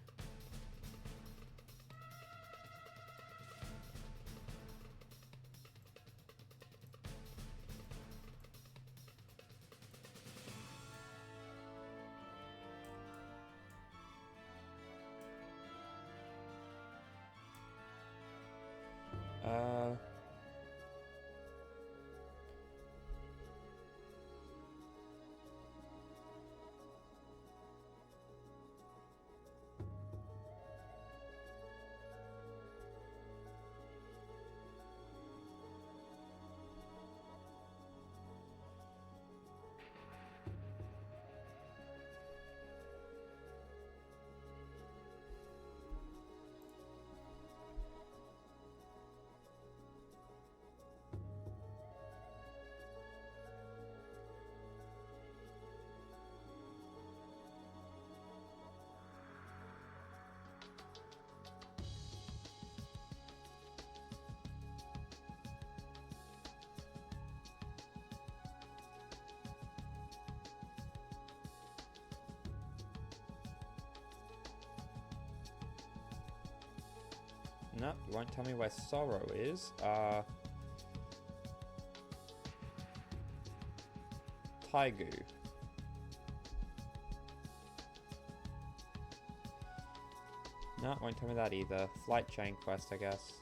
No, you won't tell me where Sorrow is. Taigu. No, it won't tell me that either. Flight chain quest, I guess.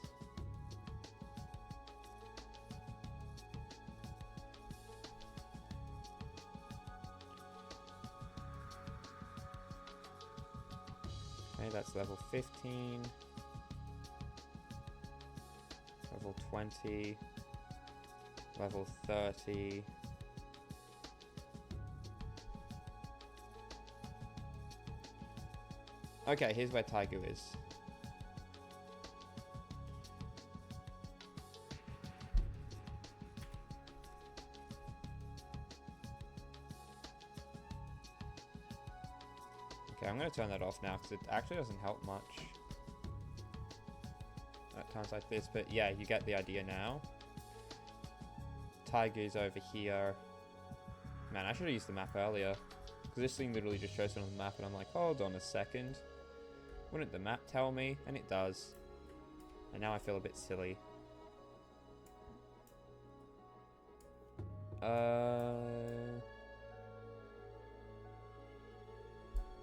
Okay, that's level 15. Level 20. Level 30. Okay, here's where Taigu is. Okay, I'm going to turn that off now because it actually doesn't help much at times like this. But yeah, you get the idea now. Taigu's over here. Man, I should have used the map earlier. Because this thing literally just shows it on the map and I'm like, hold on a second. Wouldn't the map tell me? And it does. And now I feel a bit silly.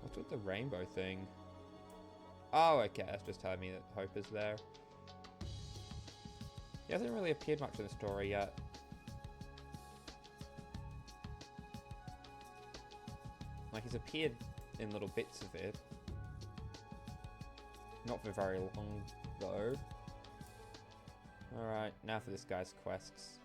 What's with the rainbow thing? Oh, okay. That's just telling me that Hope is there. He hasn't really appeared much in the story yet. Like, he's appeared in little bits of it. Not for very long, though. Alright, now for this guy's quests.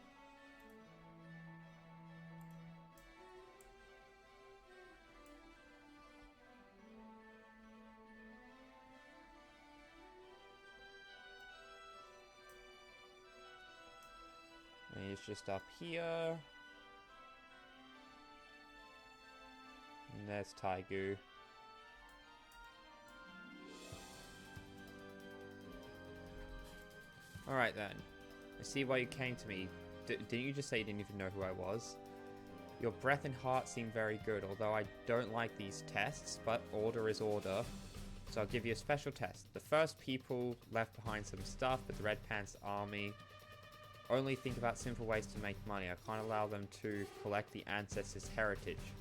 And he's just up here. And there's Taigu. Alright then. I see why you came to me. Didn't you just say you didn't even know who I was? Your breath and heart seem very good, although I don't like these tests, but order is order. So I'll give you a special test. The first people left behind some stuff, but the Red Pants army only think about simple ways to make money. I can't allow them to collect the ancestors' heritage.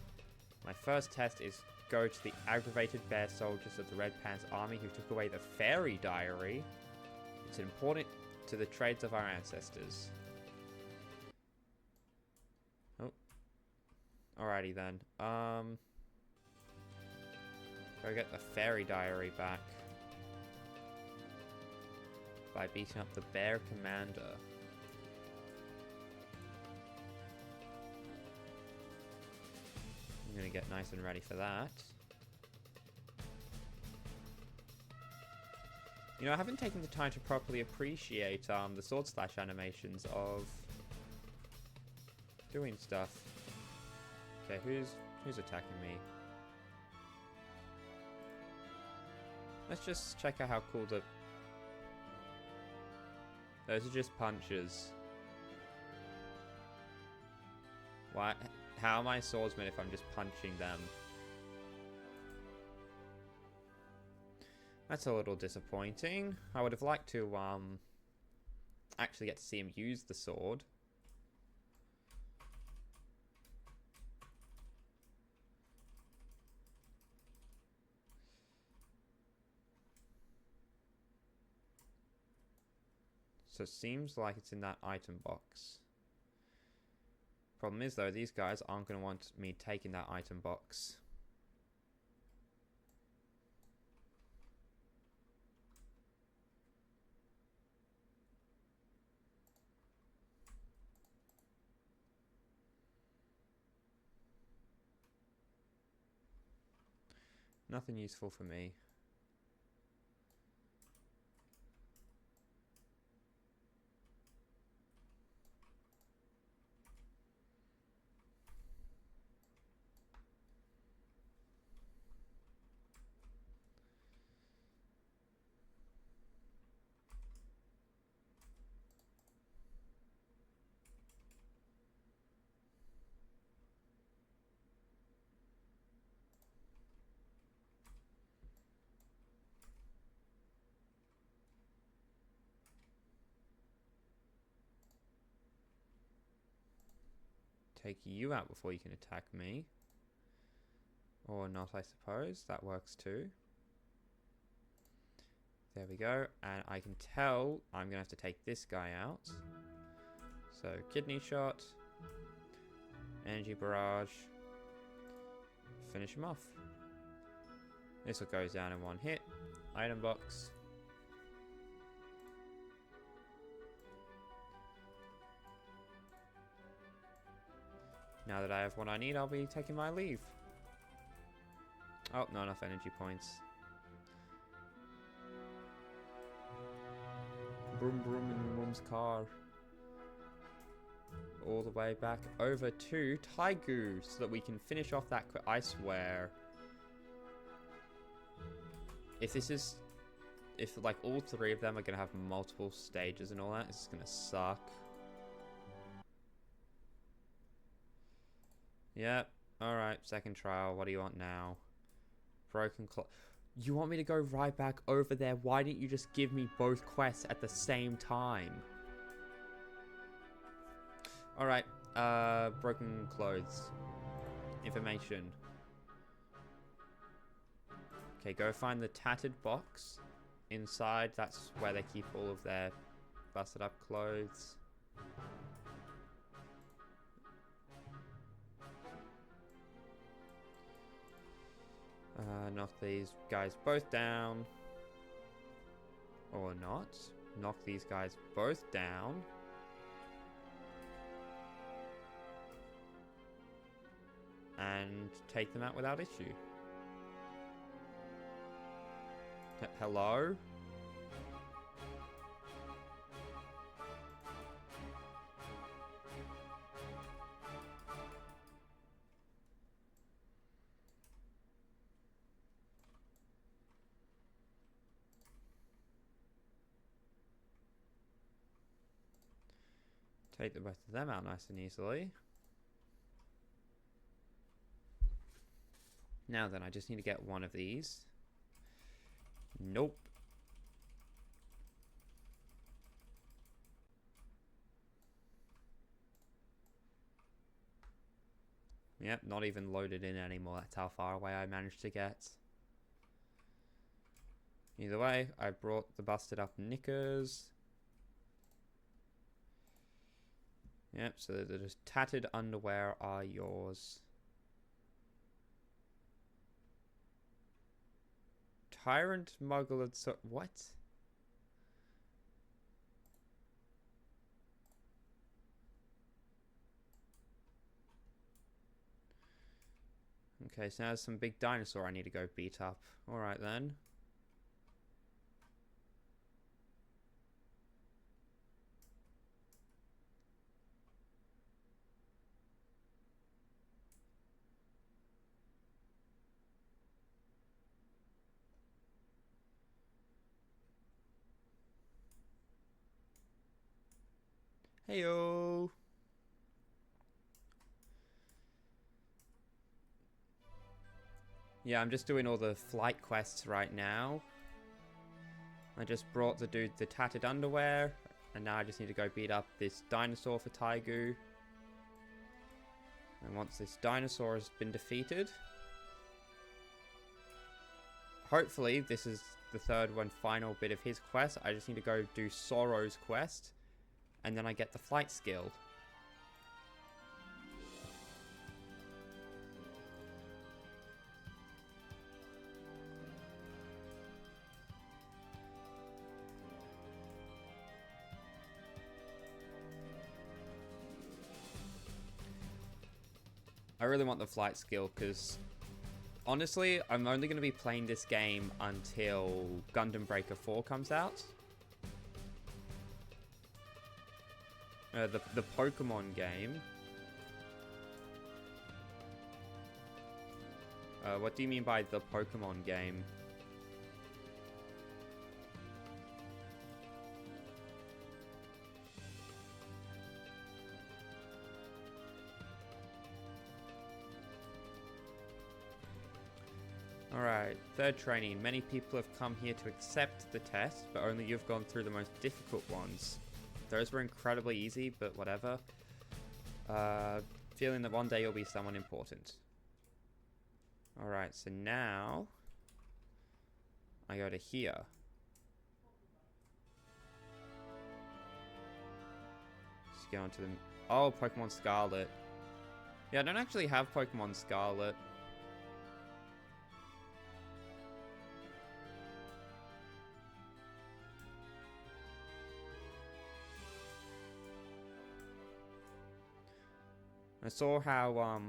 My first test is go to the aggravated bear soldiers of the Red Pants army who took away the fairy diary. It's important to the trades of our ancestors. Oh. Alrighty then. Go get the fairy diary back. By beating up the bear commander. I'm gonna get nice and ready for that. You know, I haven't taken the time to properly appreciate the sword slash animations of doing stuff. Okay, who's attacking me? Let's just check out how cool the... Those are just punches. Why? How am I a swordsman if I'm just punching them? That's a little disappointing. I would have liked to actually get to see him use the sword. So it seems like it's in that item box. Problem is though, these guys aren't going to want me taking that item box. Nothing useful for me. Take you out before you can attack me. Or not, I suppose. That works too. There we go. And I can tell I'm going to have to take this guy out. So, kidney shot. Energy barrage. Finish him off. This will go down in one hit. Item box. Now that I have what I need, I'll be taking my leave. Oh, not enough energy points. Broom broom in your mum's car. All the way back over to Taigu so that we can finish off that I swear. If this is... If, like, all three of them are going to have multiple stages and all that, it's going to suck. Yep. Alright, second trial. What do you want now? Broken clock. You want me to go right back over there? Why didn't you just give me both quests at the same time? Alright. Broken clothes. Information. Okay, go find the tattered box. Inside, that's where they keep all of their busted up clothes. Knock these guys both down. Or not. Knock these guys both down. And take them out without issue. Hello? Take the both of them out nice and easily. Now then, I just need to get one of these. Nope. Yep, not even loaded in anymore. That's how far away I managed to get. Either way, I brought the busted up knickers. Yep, so the just tattered underwear are yours. Tyrant Muggle and so what? Okay, so now there's some big dinosaur I need to go beat up. Alright then. Heyo. Yeah, I'm just doing all the flight quests right now. I just brought the dude the tattered underwear, and now I just need to go beat up this dinosaur for Taigu. And once this dinosaur has been defeated, hopefully this is the third and final bit of his quest. I just need to go do Soro's quest, and then I get the flight skill. I really want the flight skill because, honestly, I'm only going to be playing this game until Gundam Breaker 4 comes out. The Pokemon game. What do you mean by the Pokemon game? Alright, third training. Many people have come here to accept the test, but only you've gone through the most difficult ones. Those were incredibly easy, but whatever. Feeling that one day you'll be someone important. Alright, so now I go to here. Just go into the... Oh, Pokemon Scarlet. Yeah, I don't actually have Pokemon Scarlet. I saw how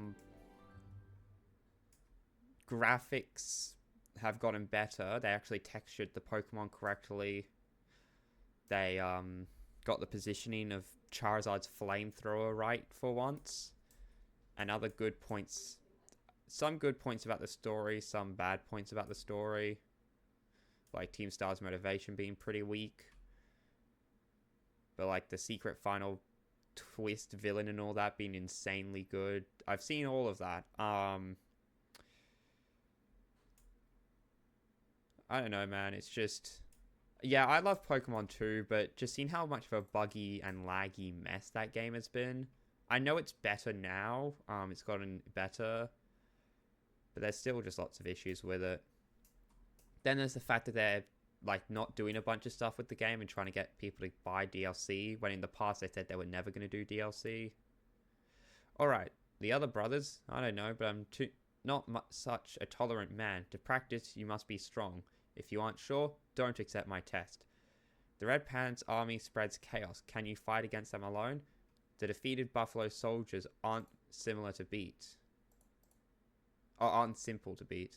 graphics have gotten better. They actually textured the Pokemon correctly. They got the positioning of Charizard's flamethrower right for once. And other good points. Some good points about the story, some bad points about the story. Like Team Star's motivation being pretty weak. But like the secret final twist villain and all that being insanely good. I've seen all of that. I don't know, man. It's just... Yeah, I love Pokemon too, but just seeing how much of a buggy and laggy mess that game has been. I know it's better now. It's gotten better. But there's still just lots of issues with it. Then there's the fact that they're like not doing a bunch of stuff with the game and trying to get people to buy DLC, when in the past they said they were never going to do DLC. Alright, the other brothers, I don't know, but I'm not such a tolerant man. To practice, you must be strong. If you aren't sure, don't accept my test. The Red Pants army spreads chaos. Can you fight against them alone? The defeated Buffalo soldiers aren't similar to beat. Or aren't simple to beat.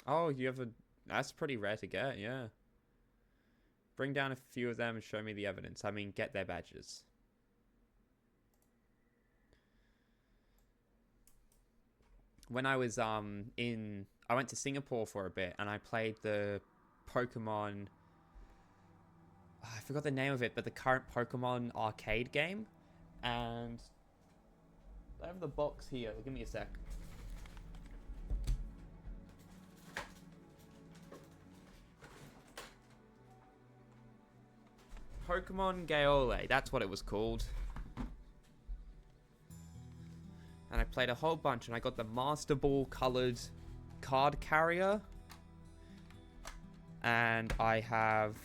Oh, you have a... That's pretty rare to get, yeah. Bring down a few of them and show me the evidence. I mean, get their badges. When I was I went to Singapore for a bit and I played the Pokemon... I forgot the name of it, but the current Pokemon arcade game. And I have the box here. Give me a sec. Pokemon Gaiole, that's what it was called. And I played a whole bunch, and I got the Master Ball coloured card carrier. And I have...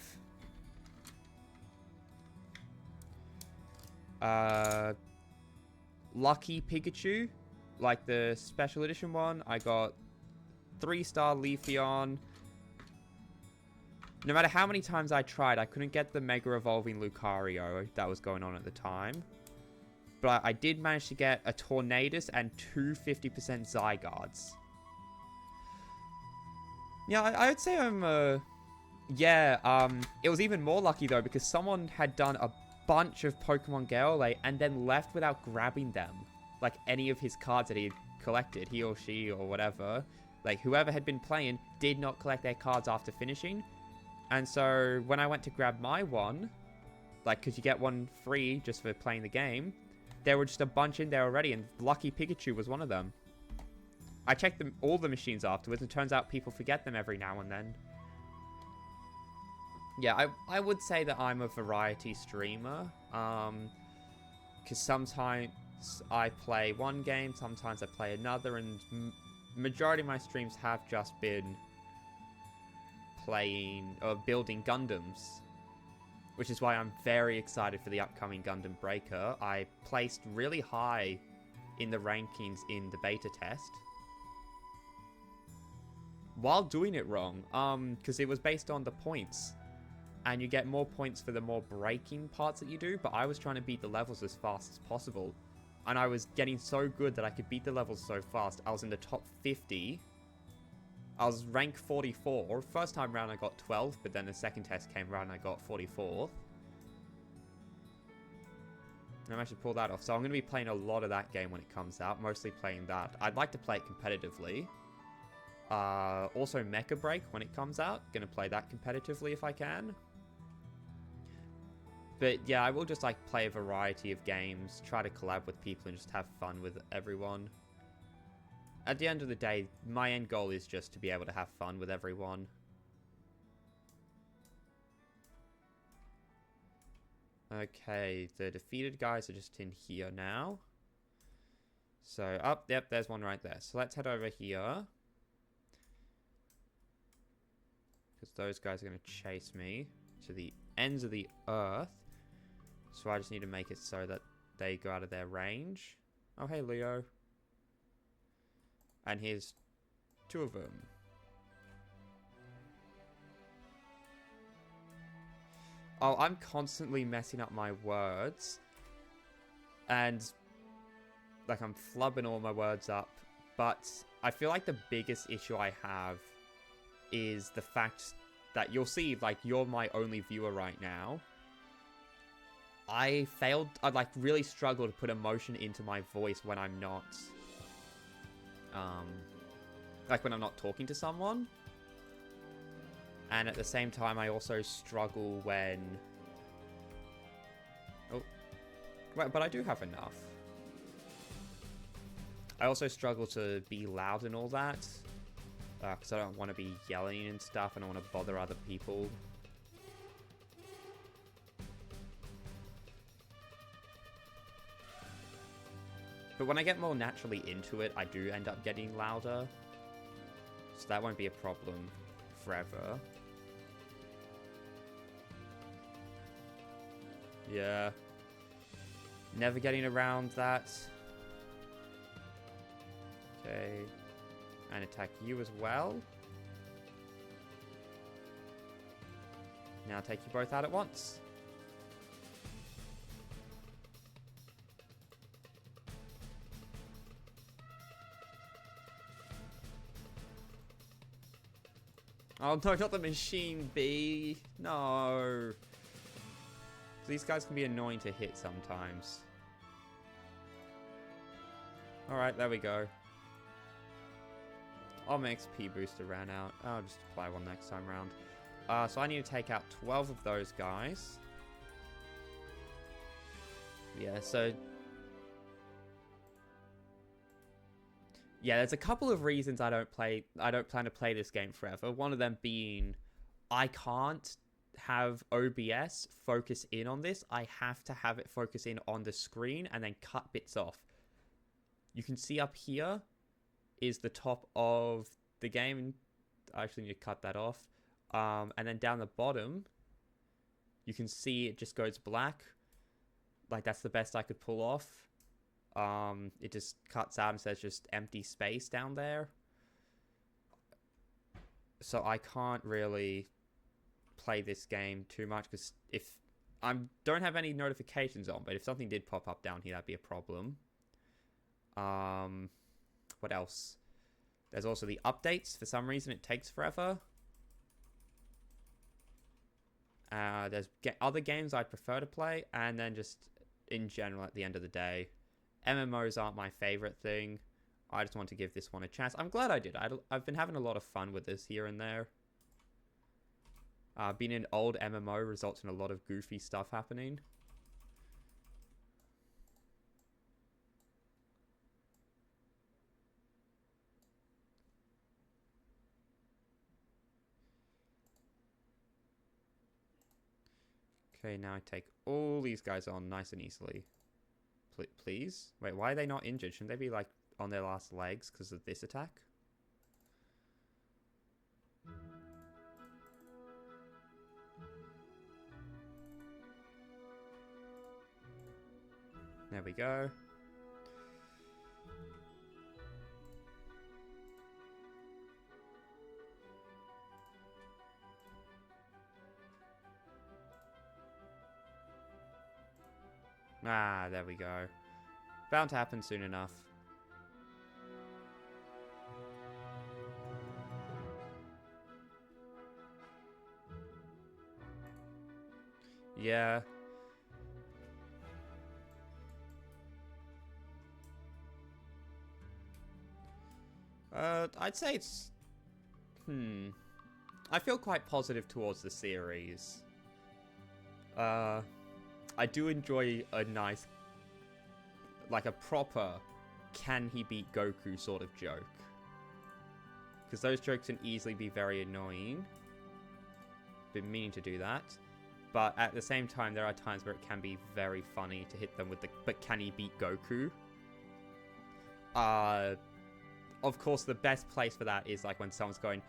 Lucky Pikachu, like the special edition one. I got 3-star Leafeon. No matter how many times I tried, I couldn't get the Mega Evolving Lucario that was going on at the time. But I did manage to get a Tornadus and 2 50% Zygardes. Yeah, I would say I'm, yeah, it was even more lucky, though, because someone had done a bunch of Pokemon Gaiole and then left without grabbing them. Like, any of his cards that he had collected, he or she or whatever. Like, whoever had been playing did not collect their cards after finishing. And so when I went to grab my one, like, because you get one free just for playing the game, there were just a bunch in there already, and Lucky Pikachu was one of them. I checked all the machines afterwards, and it turns out people forget them every now and then. Yeah, I would say that I'm a variety streamer, because sometimes I play one game, sometimes I play another, and majority of my streams have just been playing or building Gundams, which is why I'm very excited for the upcoming Gundam Breaker. I placed really high in the rankings in the beta test while doing it wrong, because it was based on the points, and you get more points for the more breaking parts that you do, but I was trying to beat the levels as fast as possible, and I was getting so good that I could beat the levels so fast. I was in the top 50. I was rank 44. First time round I got 12th, but then the second test came around and I got 44th. And I managed to pull that off. So I'm going to be playing a lot of that game when it comes out. Mostly playing that. I'd like to play it competitively. Also Mecha Break when it comes out. Going to play that competitively if I can. But yeah, I will just like play a variety of games. Try to collab with people and just have fun with everyone. At the end of the day, my end goal is just to be able to have fun with everyone. Okay, the defeated guys are just in here now. So, yep, there's one right there. So let's head over here. Because those guys are going to chase me to the ends of the earth. So I just need to make it so that they go out of their range. Oh, hey, Leo. And here's two of them. Oh, I'm constantly messing up my words. And, like, I'm flubbing all my words up. But I feel like the biggest issue I have is the fact that you'll see, like, you're my only viewer right now. I like, really struggle to put emotion into my voice when I'm not... like when I'm not talking to someone. And at the same time, I also struggle when... Oh. Well, but I do have enough. I also struggle to be loud and all that. Because I don't want to be yelling and stuff. I don't want to bother other people. But when I get more naturally into it, I do end up getting louder. So that won't be a problem forever. Yeah. Never getting around that. Okay. And attack you as well. Now take you both out at once. Oh no, not the machine bee. No. These guys can be annoying to hit sometimes. Alright, there we go. Oh, my XP booster ran out. I'll just apply one next time round. So I need to take out 12 of those guys. Yeah, so... Yeah, there's a couple of reasons I don't plan to play this game forever. One of them being I can't have OBS focus in on this. I have to have it focus in on the screen and then cut bits off. You can see up here is the top of the game. I actually need to cut that off. And then down the bottom, you can see it just goes black. Like, that's the best I could pull off. It just cuts out and says just empty space down there. So I can't really play this game too much because if I don't have any notifications on, but if something did pop up down here, that'd be a problem. What else? There's also the updates. For some reason, it takes forever. There's other games I'd prefer to play, and then just in general, at the end of the day, MMOs aren't my favorite thing. I just want to give this one a chance. I'm glad I did. I've been having a lot of fun with this here and there. Being an old MMO results in a lot of goofy stuff happening. Okay, now I take all these guys on nice and easily. Please? Wait, why are they not injured? Shouldn't they be, like, on their last legs because of this attack? There we go. Ah, there we go. Bound to happen soon enough. Yeah. I'd say it's... I feel quite positive towards the series. I do enjoy a nice, like a proper, can he beat Goku sort of joke. Because those jokes can easily be very annoying. Been meaning to do that. But at the same time, there are times where it can be very funny to hit them with the, but can he beat Goku? Of course, the best place for that is like when someone's going,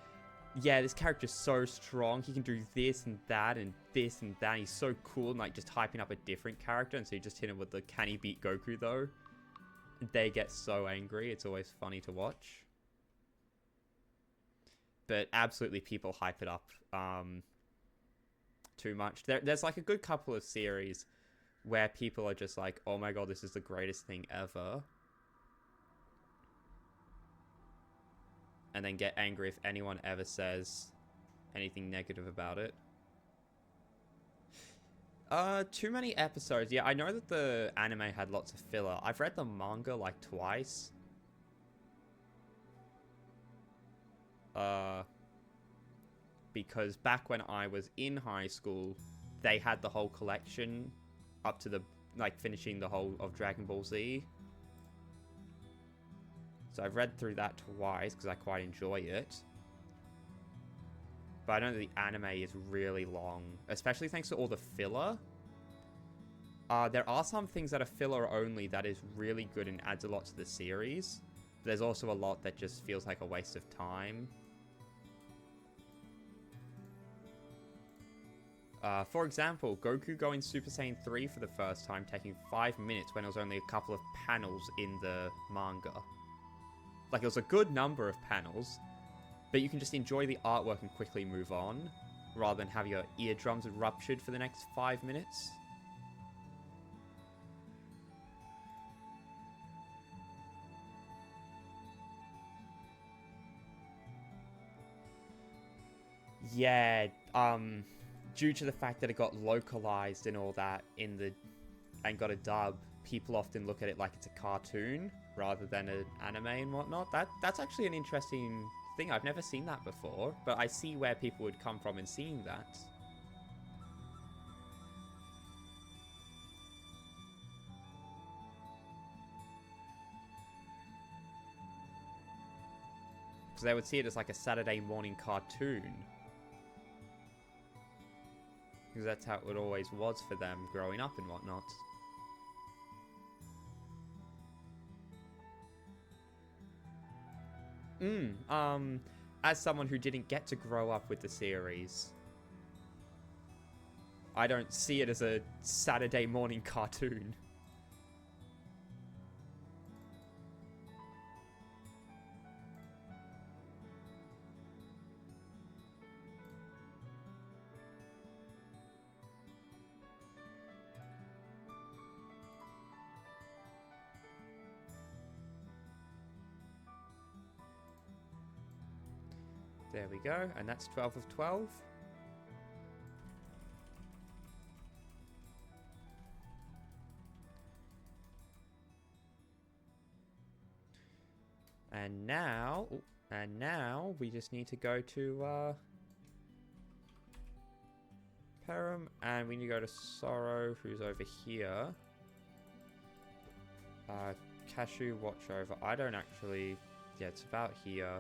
yeah, this character's so strong. He can do this and that and this and that. He's so cool, and like just hyping up a different character. And so you just hit him with the can he beat Goku though? They get so angry. It's always funny to watch. But absolutely, people hype it up too much. There's like a good couple of series where people are just like, oh my god, this is the greatest thing ever. And then get angry if anyone ever says anything negative about it. Too many episodes. Yeah, I know that the anime had lots of filler. I've read the manga like twice. Because back when I was in high school, they had the whole collection up to the, like, finishing the whole of Dragon Ball Z. So I've read through that twice because I quite enjoy it. But I know that the anime is really long, especially thanks to all the filler. There are some things that are filler only that is really good and adds a lot to the series. But there's also a lot that just feels like a waste of time. For example, Goku going Super Saiyan 3 for the first time taking 5 minutes when it was only a couple of panels in the manga. Like, it was a good number of panels, but you can just enjoy the artwork and quickly move on, rather than have your eardrums ruptured for the next 5 minutes. Yeah, due to the fact that it got localized and all that in the, and got a dub, people often look at it like it's a cartoon rather than an anime and whatnot. That's actually an interesting thing. I've never seen that before, but I see where people would come from in seeing that. Because they would see it as like a Saturday morning cartoon. Because that's how it always was for them growing up and whatnot. As someone who didn't get to grow up with the series, I don't see it as a Saturday morning cartoon. There we go, and that's 12 of 12. And now we just need to go to Perum, and we need to go to Sorrow, who's over here. Cashew Watchover. I don't actually... Yeah, it's about here.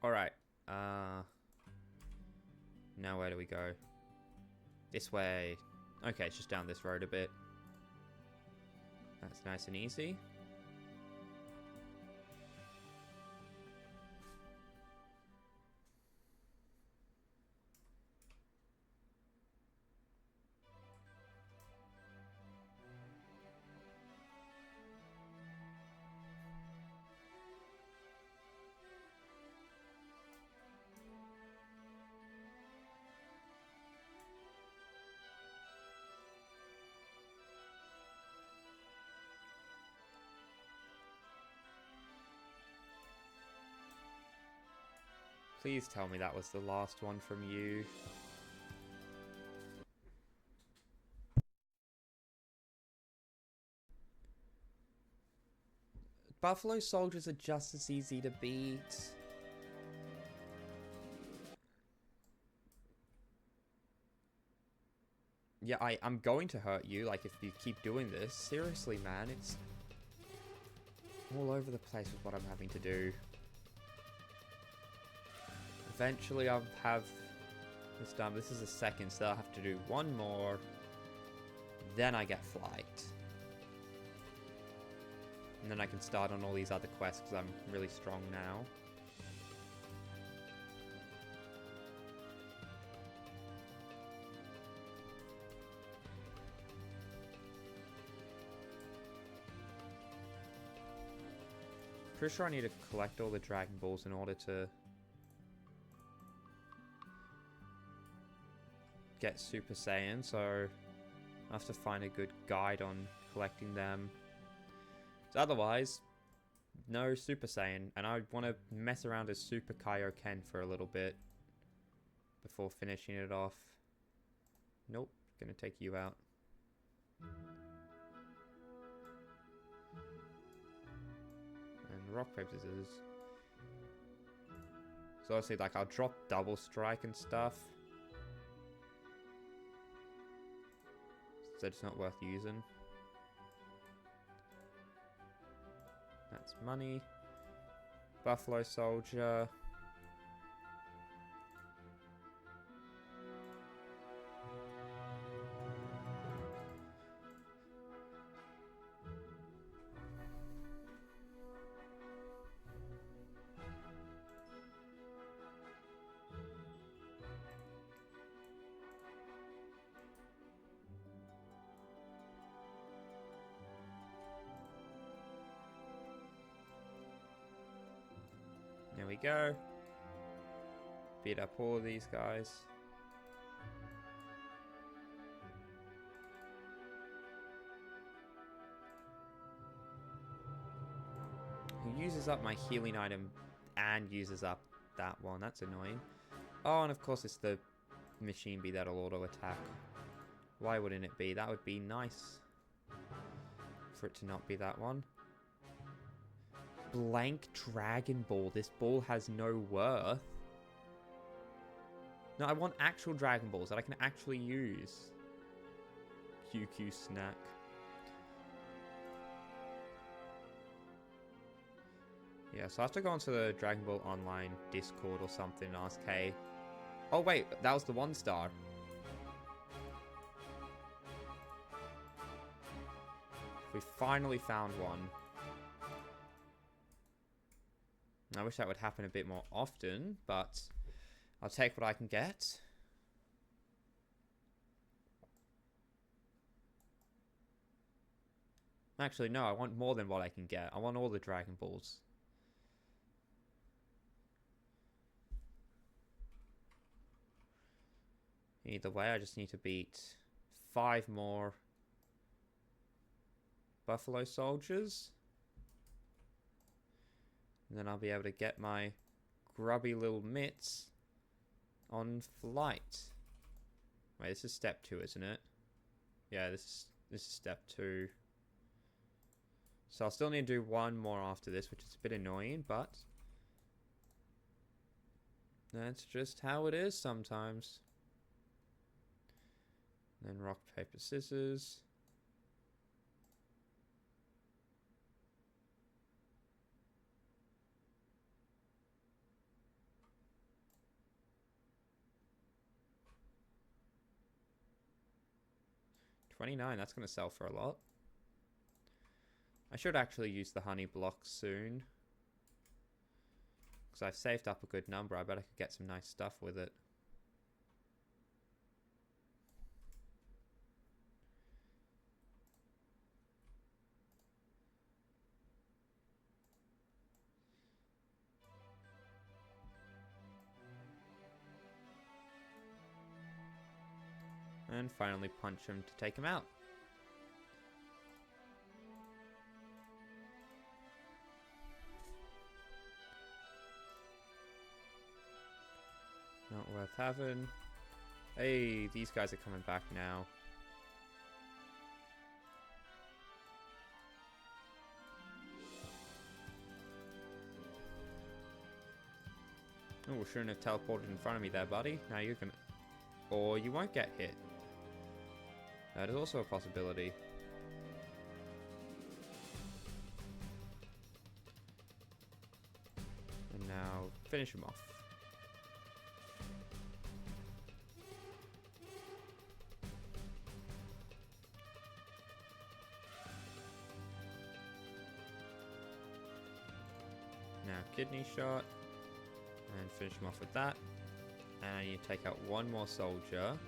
Alright. Now where do we go? This way. Okay, it's just down this road a bit. That's nice and easy. Please tell me that was the last one from you. Buffalo soldiers are just as easy to beat. Yeah, I'm going to hurt you, like, if you keep doing this. Seriously, man, it's all over the place with what I'm having to do. Eventually I'll have this done. This is the second, so I'll have to do one more. Then I get flight. And then I can start on all these other quests because I'm really strong now. Pretty sure I need to collect all the Dragon Balls in order to get Super Saiyan, so I have to find a good guide on collecting them. So otherwise, no Super Saiyan, and I want to mess around as Super Kaioken for a little bit before finishing it off. Nope, gonna take you out. And rock, paper, scissors. So obviously, like, I'll drop double strike and stuff. So it's not worth using. That's money. Buffalo Soldier. There we go. Beat up all of these guys. Who uses up my healing item and uses up that one. That's annoying. Oh, and of course it's the machine bee that'll auto attack. Why wouldn't it be? That would be nice for it to not be that one. Blank Dragon Ball. This ball has no worth. No, I want actual Dragon Balls that I can actually use. QQ snack. Yeah, so I have to go onto the Dragon Ball Online Discord or something and ask, hey... Oh wait, that was the 1-star. We finally found one. I wish that would happen a bit more often, but I'll take what I can get. Actually, no, I want more than what I can get. I want all the Dragon Balls. Either way, I just need to beat 5 more Buffalo Soldiers. And then I'll be able to get my grubby little mitts on flight. Wait, this is step 2, isn't it? Yeah, this is step 2. So I'll still need to do one more after this, which is a bit annoying, but that's just how it is sometimes. Then rock, paper, scissors. $29, that's going to sell for a lot. I should actually use the honey block soon. Because I've saved up a good number. I bet I could get some nice stuff with it. And finally punch him to take him out. Not worth having. Hey, these guys are coming back now. Oh, shouldn't have teleported in front of me there, buddy. Now you can... Or you won't get hit. That is also a possibility. And now finish him off. Now kidney shot. And finish him off with that. And you take out one more soldier.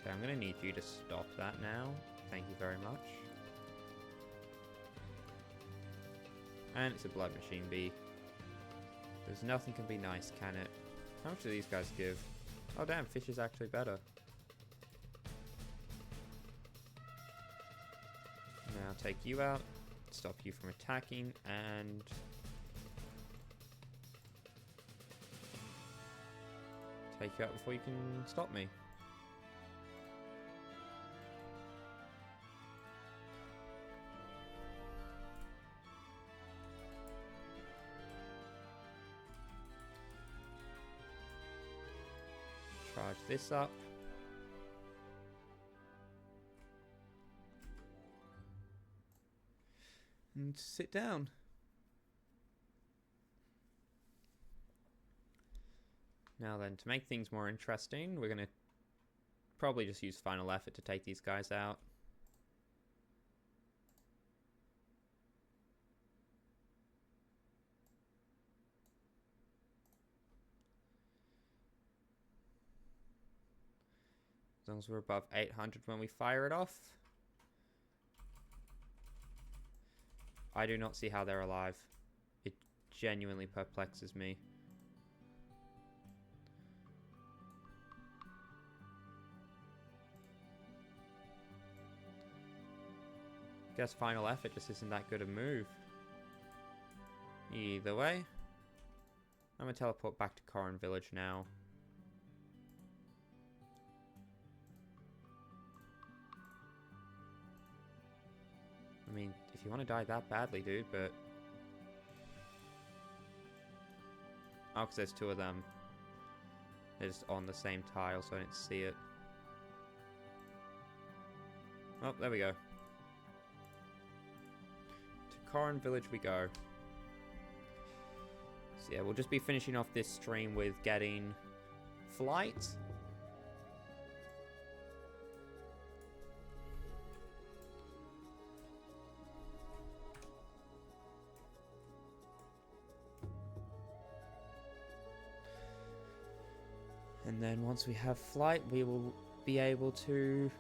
Okay, I'm going to need you to stop that now. Thank you very much. And it's a blood machine bee. There's nothing can be nice, can it? How much do these guys give? Oh damn, fish is actually better. Now take you out. Stop you from attacking and... take you out before you can stop me. Charge this up. And sit down. Now then, to make things more interesting, we're going to probably just use final effort to take these guys out. As long as we're above 800 when we fire it off. I do not see how they're alive. It genuinely perplexes me. Guess final effort just isn't that good a move. Either way, I'm gonna teleport back to Corrin Village now. I mean, if you want to die that badly, dude, but... Oh, because there's two of them. They're just on the same tile, so I didn't see it. Oh, there we go. To Corrin Village we go. So yeah, we'll just be finishing off this stream with getting flight. And then once we have flight, we will be able to,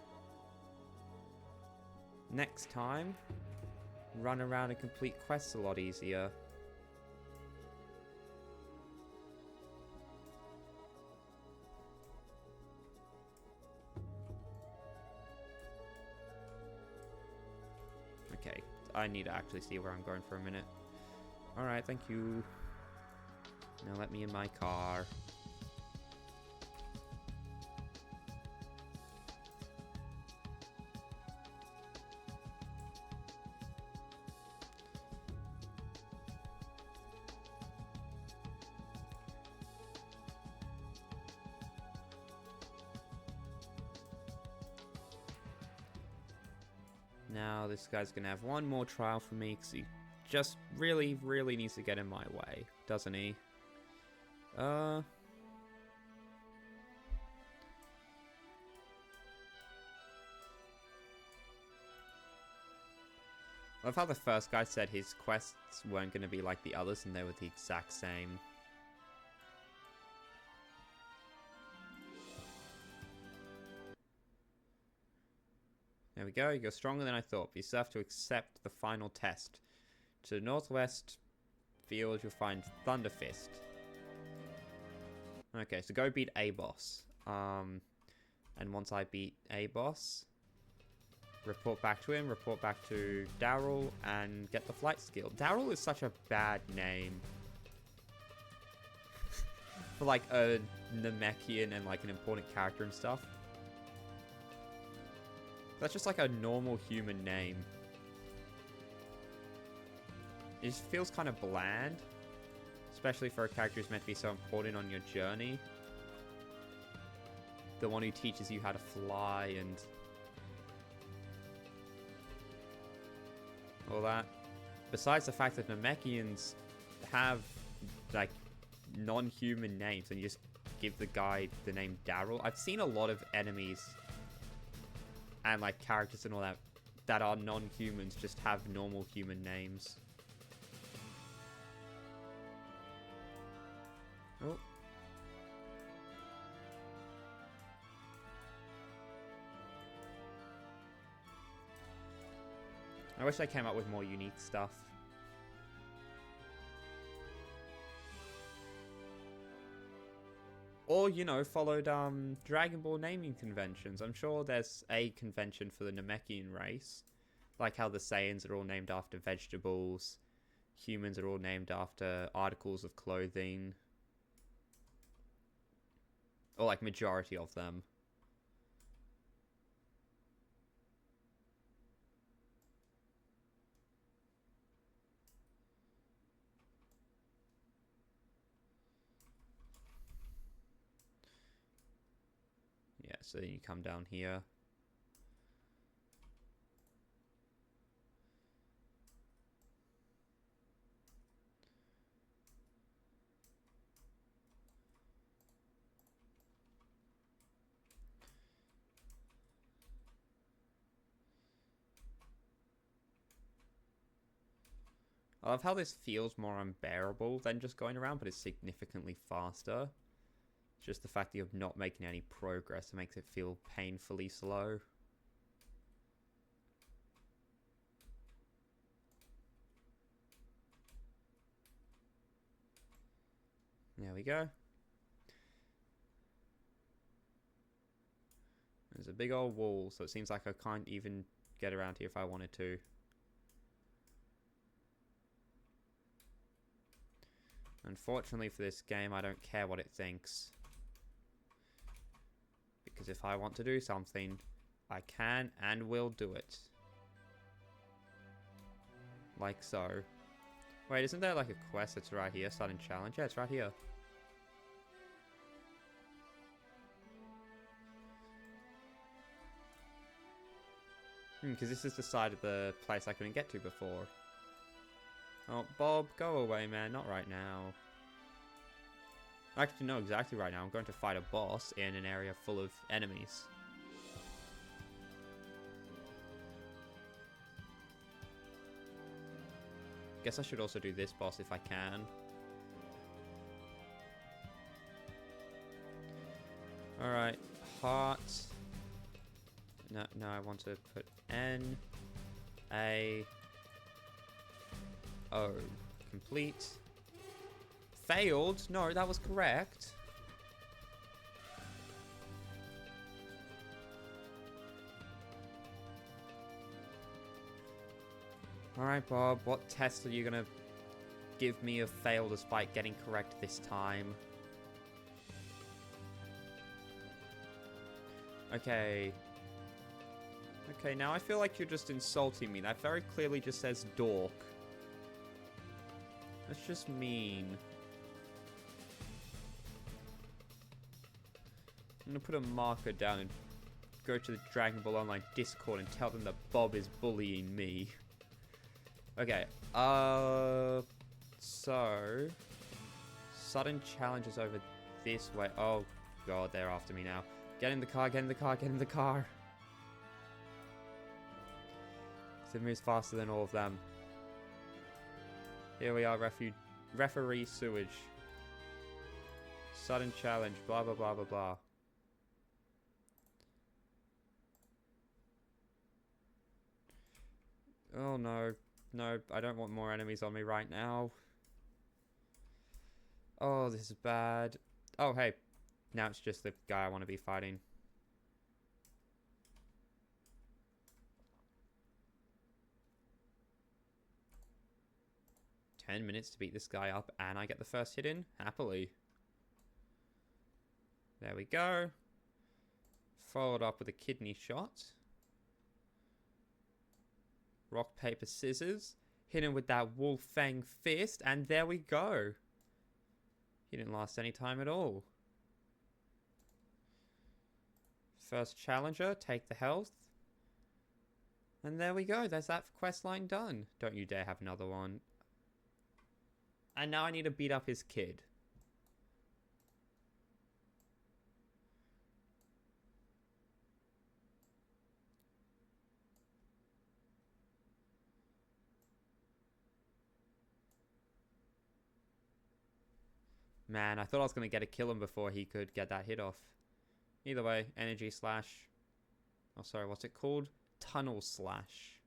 next time, run around and complete quests a lot easier. Okay, I need to actually see where I'm going for a minute. Alright, thank you. Now let me in my car. Now this guy's gonna have one more trial for me because he just really, really needs to get in my way, doesn't he? I love how the first guy said his quests weren't going to be like the others and they were the exact same. There we go, you're stronger than I thought, but you still have to accept the final test. To the northwest field, you'll find Thunderfist. Okay, so go beat a boss. And once I beat a boss, report back to him, report back to Daryl, and get the flight skill. Daryl is such a bad name. For like a Namekian and like an important character and stuff. That's just like a normal human name. It just feels kind of bland. Especially for a character who's meant to be so important on your journey. The one who teaches you how to fly and all that. Besides the fact that Namekians have like non-human names and you just give the guy the name Daryl. I've seen a lot of enemies and like characters and all that that are non-humans just have normal human names. Oh. I wish they came up with more unique stuff. Or, you know, followed Dragon Ball naming conventions. I'm sure there's a convention for the Namekian race. Like how the Saiyans are all named after vegetables. Humans are all named after articles of clothing. Or like majority of them. Yeah, so then you come down here. I love how this feels more unbearable than just going around, but it's significantly faster. Just the fact that you're not making any progress makes it feel painfully slow. There we go. There's a big old wall, so it seems like I can't even get around here if I wanted to. Unfortunately for this game, I don't care what it thinks. Because if I want to do something, I can and will do it. Like so. Wait, isn't there like a quest that's right here? Starting challenge? Yeah, it's right here. Because this is the side of the place I couldn't get to before. Oh, Bob, go away, man. Not right now. Actually, no, exactly right now. I'm going to fight a boss in an area full of enemies. Guess I should also do this boss if I can. Alright, heart. No, I want to put N, A, O. Complete. Failed? No, that was correct. Alright, Bob, what test are you gonna give me a fail despite getting correct this time. Okay. Okay, now I feel like you're just insulting me. That very clearly just says dork. That's just mean. I'm gonna put a marker down and go to the Dragon Ball Online Discord and tell them that Bob is bullying me. Okay, so... Sudden challenges over this way. Oh, God, they're after me now. Get in the car, get in the car, get in the car. It moves faster than all of them. Here we are, referee sewage. Sudden challenge, blah, blah, blah, blah, blah. Oh, no. No, I don't want more enemies on me right now. Oh, this is bad. Oh, hey. Now it's just the guy I want to be fighting. "10 minutes to beat this guy up, and I get the first hit in? Happily." There we go. Followed up with a kidney shot. Rock, paper, scissors. Hit him with that Wolf Fang fist, and there we go. He didn't last any time at all. First challenger, take the health. And there we go, there's that quest line done. Don't you dare have another one. And now I need to beat up his kid. Man, I thought I was going to get a kill him before he could get that hit off. Either way, energy slash... Oh, sorry, what's it called? Tunnel slash.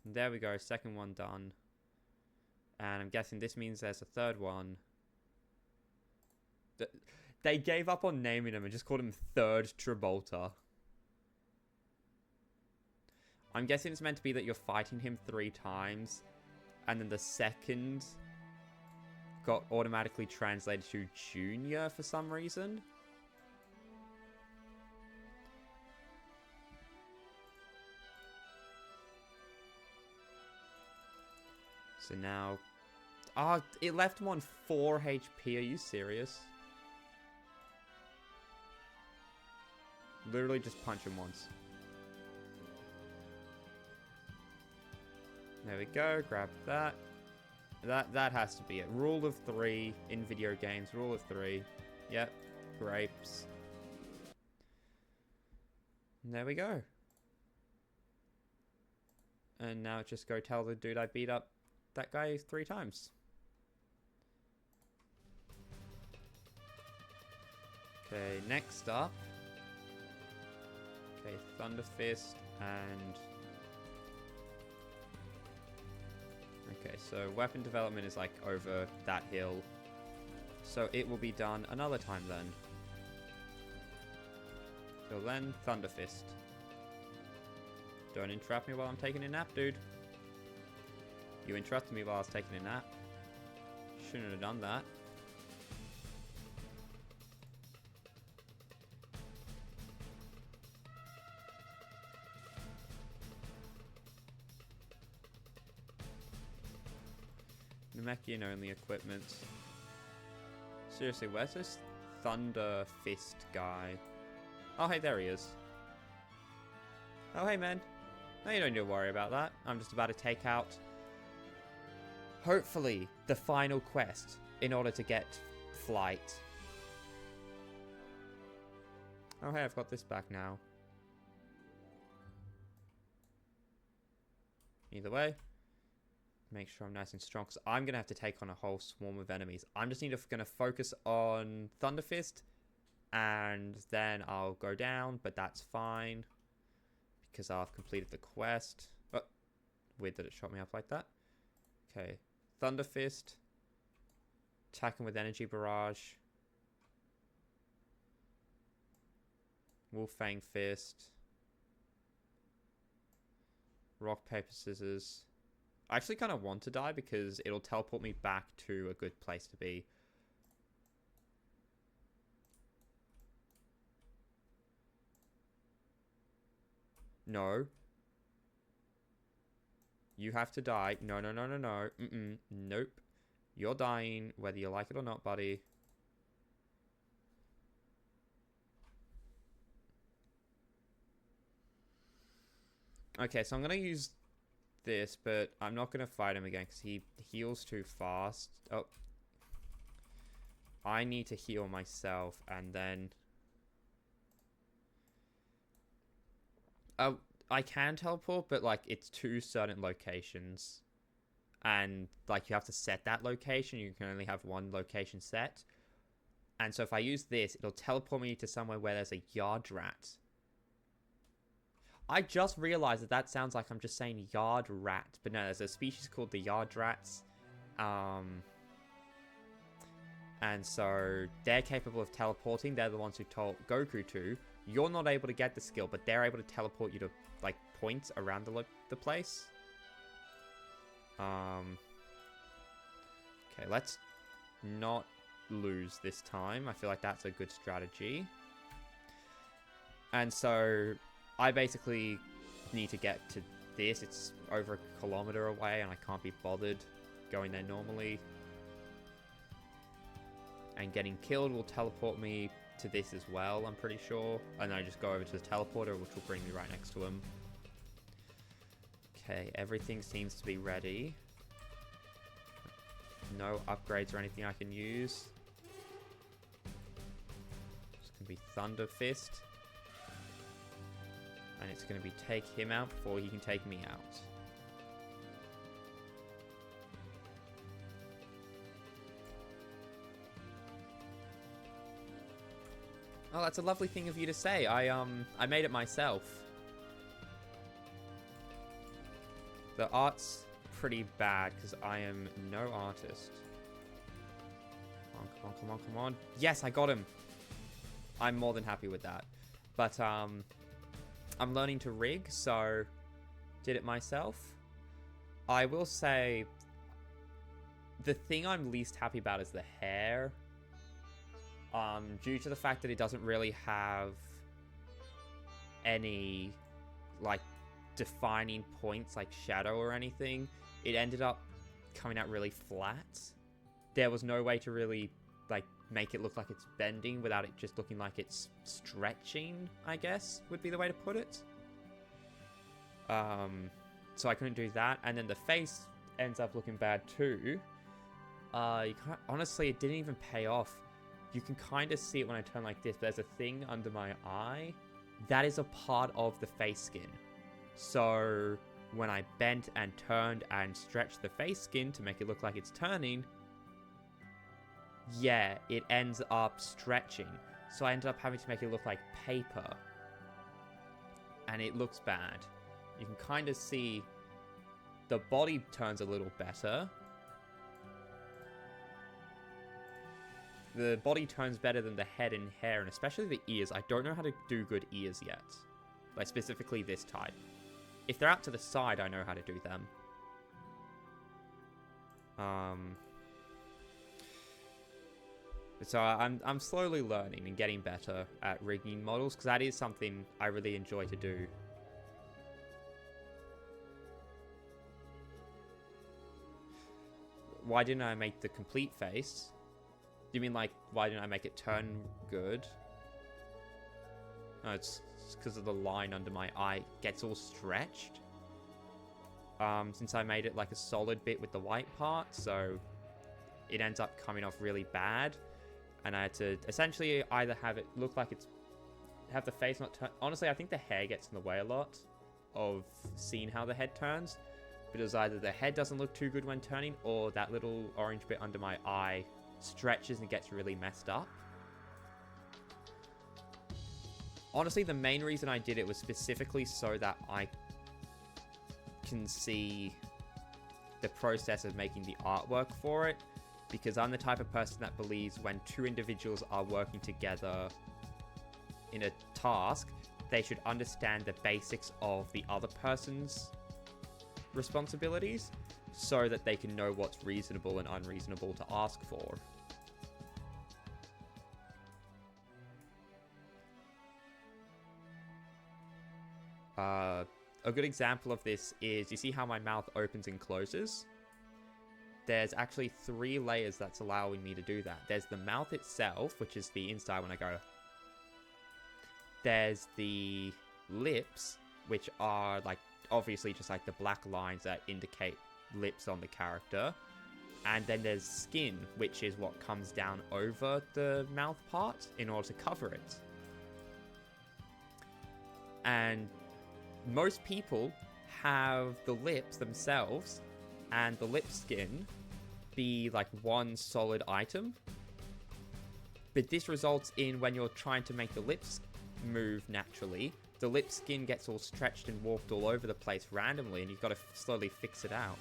There we go, second one done. And I'm guessing this means there's a third one. They gave up on naming him and just called him Third Travolta. I'm guessing it's meant to be that you're fighting him 3 times. And then the second got automatically translated to Junior for some reason. So now... Oh, it left him on 4 HP. Are you serious? Literally just punch him once. There we go. Grab that. That has to be it. Rule of 3 in video games. Rule of 3. Yep. Grapes. And there we go. And now just go tell the dude I beat up that guy 3 times. Okay, next up. Okay, Thunder Fist and... Okay, so weapon development is like over that hill. So it will be done another time then. Till then, Thunder Fist. Don't interrupt me while I'm taking a nap, dude. You interrupted me while I was taking a nap. Shouldn't have done that. Namekian only equipment. Seriously, where's this Thunder Fist guy? Oh, hey, there he is. Oh, hey, man. No, you don't need to worry about that. I'm just about to take out, hopefully, the final quest in order to get flight. Oh, hey, I've got this back now. Either way, make sure I'm nice and strong, because I'm going to have to take on a whole swarm of enemies. I'm just going to focus on Thunder Fist, and then I'll go down, but that's fine, because I've completed the quest. Oh, weird that it shot me up like that. Okay, Thunder Fist, attacking with Energy Barrage, Wolf Fang Fist, Rock, Paper, Scissors. I actually kind of want to die because it'll teleport me back to a good place to be. No. You have to die. No, no, no, no, no. Nope. You're dying, whether you like it or not, buddy. Okay, so I'm going to use this, but I'm not going to fight him again because he heals too fast. Oh. I need to heal myself, and then... I can teleport, but, like, it's to certain locations. And, like, you have to set that location. You can only have one location set. And so if I use this, it'll teleport me to somewhere where there's a yard rat. I just realized that that sounds like I'm just saying yard rat. But no, there's a species called the yard rats. And so they're capable of teleporting. They're the ones who told Goku to. You're not able to get the skill, but they're able to teleport you to, like, points around the place. Okay, let's not lose this time. I feel like that's a good strategy. And so I basically need to get to this. It's over a kilometer away and I can't be bothered going there normally. And getting killed will teleport me to this as well, I'm pretty sure. And then I just go over to the teleporter, which will bring me right next to him. Okay, everything seems to be ready. No upgrades or anything I can use. It's going to be Thunder Fist. And it's going to be take him out before he can take me out. Oh, that's a lovely thing of you to say. I made it myself. The art's pretty bad because I am no artist. Come on, come on, come on, come on. Yes, I got him. I'm more than happy with that. But I'm learning to rig, so did it myself. I will say the thing I'm least happy about is the hair. Due to the fact that it doesn't really have any, like, defining points like shadow or anything, it ended up coming out really flat. There was no way to really, like, make it look like it's bending without it just looking like it's stretching, I guess, would be the way to put it. So I couldn't do that, and then the face ends up looking bad too. You can't, honestly, it didn't even pay off. You can kind of see it when I turn like this, but there's a thing under my eye. That is a part of the face skin. So when I bent and turned and stretched the face skin to make it look like it's turning, yeah, it ends up stretching. So I ended up having to make it look like paper. And it looks bad. You can kind of see the body turns a little better. The body turns better than the head and hair, and especially the ears. I don't know how to do good ears yet. Like, specifically this type. If they're out to the side, I know how to do them. So I'm slowly learning and getting better at rigging models, because that is something I really enjoy to do. Why didn't I make the complete face? You mean, like, why didn't I make it turn good? No, it's because of the line under my eye. It gets all stretched. Since I made it like a solid bit with the white part, so it ends up coming off really bad. And I had to essentially either have it look like it's... have the face not turn... Honestly, I think the hair gets in the way a lot of seeing how the head turns. But it was either the head doesn't look too good when turning, or that little orange bit under my eye stretches and gets really messed up. Honestly, the main reason I did it was specifically so that I can see the process of making the artwork for it, because I'm the type of person that believes when two individuals are working together in a task, they should understand the basics of the other person's responsibilities. so that they can know what's reasonable and unreasonable to ask for. A good example of this is, you see how my mouth opens and closes? There's actually 3 layers that's allowing me to do that. There's the mouth itself, which is the inside when I go. There's the lips, which are like obviously just like the black lines that indicate lips on the character. And then there's skin, which is what comes down over the mouth part in order to cover it. And most people have the lips themselves and the lip skin be like one solid item. But this results in, when you're trying to make the lips move naturally, the lip skin gets all stretched and warped all over the place randomly, and you've got to slowly fix it out.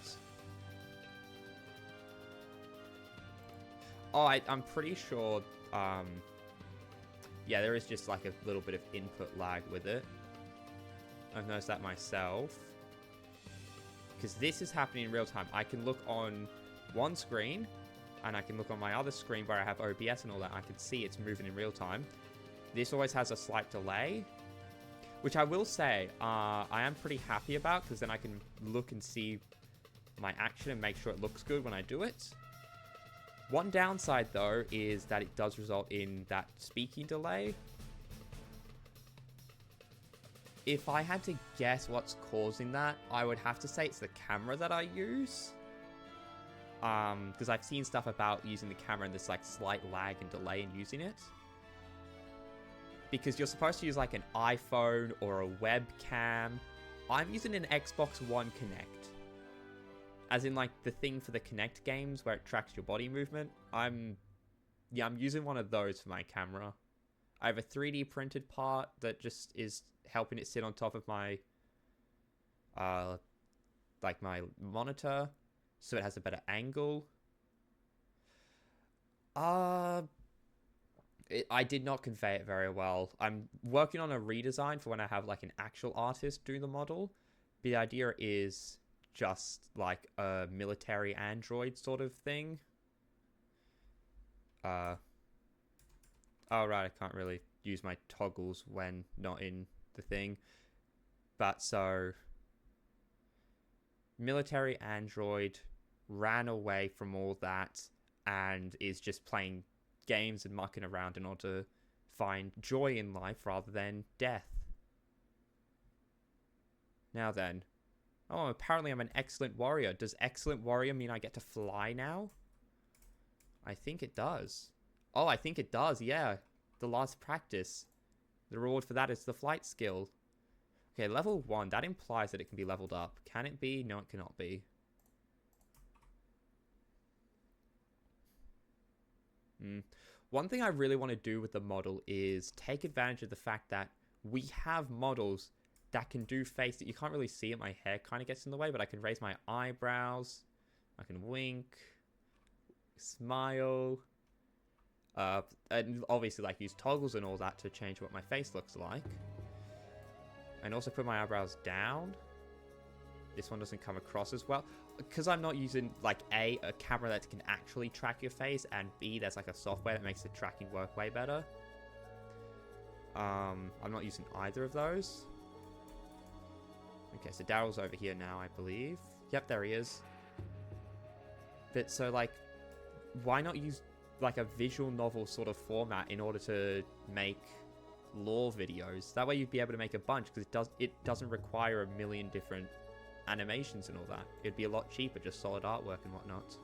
Oh, I'm pretty sure, yeah, there is just like a little bit of input lag with it. I've noticed that myself. Because this is happening in real time. I can look on one screen, and I can look on my other screen where I have OBS and all that. I can see it's moving in real time. This always has a slight delay, which I will say I am pretty happy about, because then I can look and see my action and make sure it looks good when I do it. One downside, though, is that it does result in that speaking delay. If I had to guess what's causing that, I would have to say it's the camera that I use. Because I've seen stuff about using the camera and this like slight lag and delay in using it. Because you're supposed to use like an iPhone or a webcam. I'm using an Xbox One Kinect. As in like the thing for the Kinect games where it tracks your body movement. I'm using one of those for my camera. I have a 3D printed part that just is helping it sit on top of my like my monitor, so it has a better angle. I did not convey it very well. I'm working on a redesign for when I have like an actual artist do the model. The idea is just like a military android sort of thing. Oh right, I can't really use my toggles when not in the thing. But so, military android ran away from all that and is just playing games and mucking around in order to find joy in life rather than death. Now then. Oh, apparently I'm an excellent warrior. Does excellent warrior mean I get to fly now? I think it does. Oh, I think it does, yeah. The last practice. The reward for that is the flight skill. Okay, level 1. That implies that it can be leveled up. Can it be? No, it cannot be. One thing I really want to do with the model is take advantage of the fact that we have models that can do face that you can't really see it. My hair kind of gets in the way, but I can raise my eyebrows. I can wink. Smile. And obviously like use toggles and all that to change what my face looks like. And also put my eyebrows down. This one doesn't come across as well. Because I'm not using like a camera that can actually track your face, and B, there's like a software that makes the tracking work way better. I'm not using either of those. Okay, so Daryl's over here now, I believe. Yep, there he is. But so like, why not use like a visual novel sort of format in order to make lore videos? That way you'd be able to make a bunch, because it doesn't require a million different animations and all that. It'd be a lot cheaper, just solid artwork and whatnot.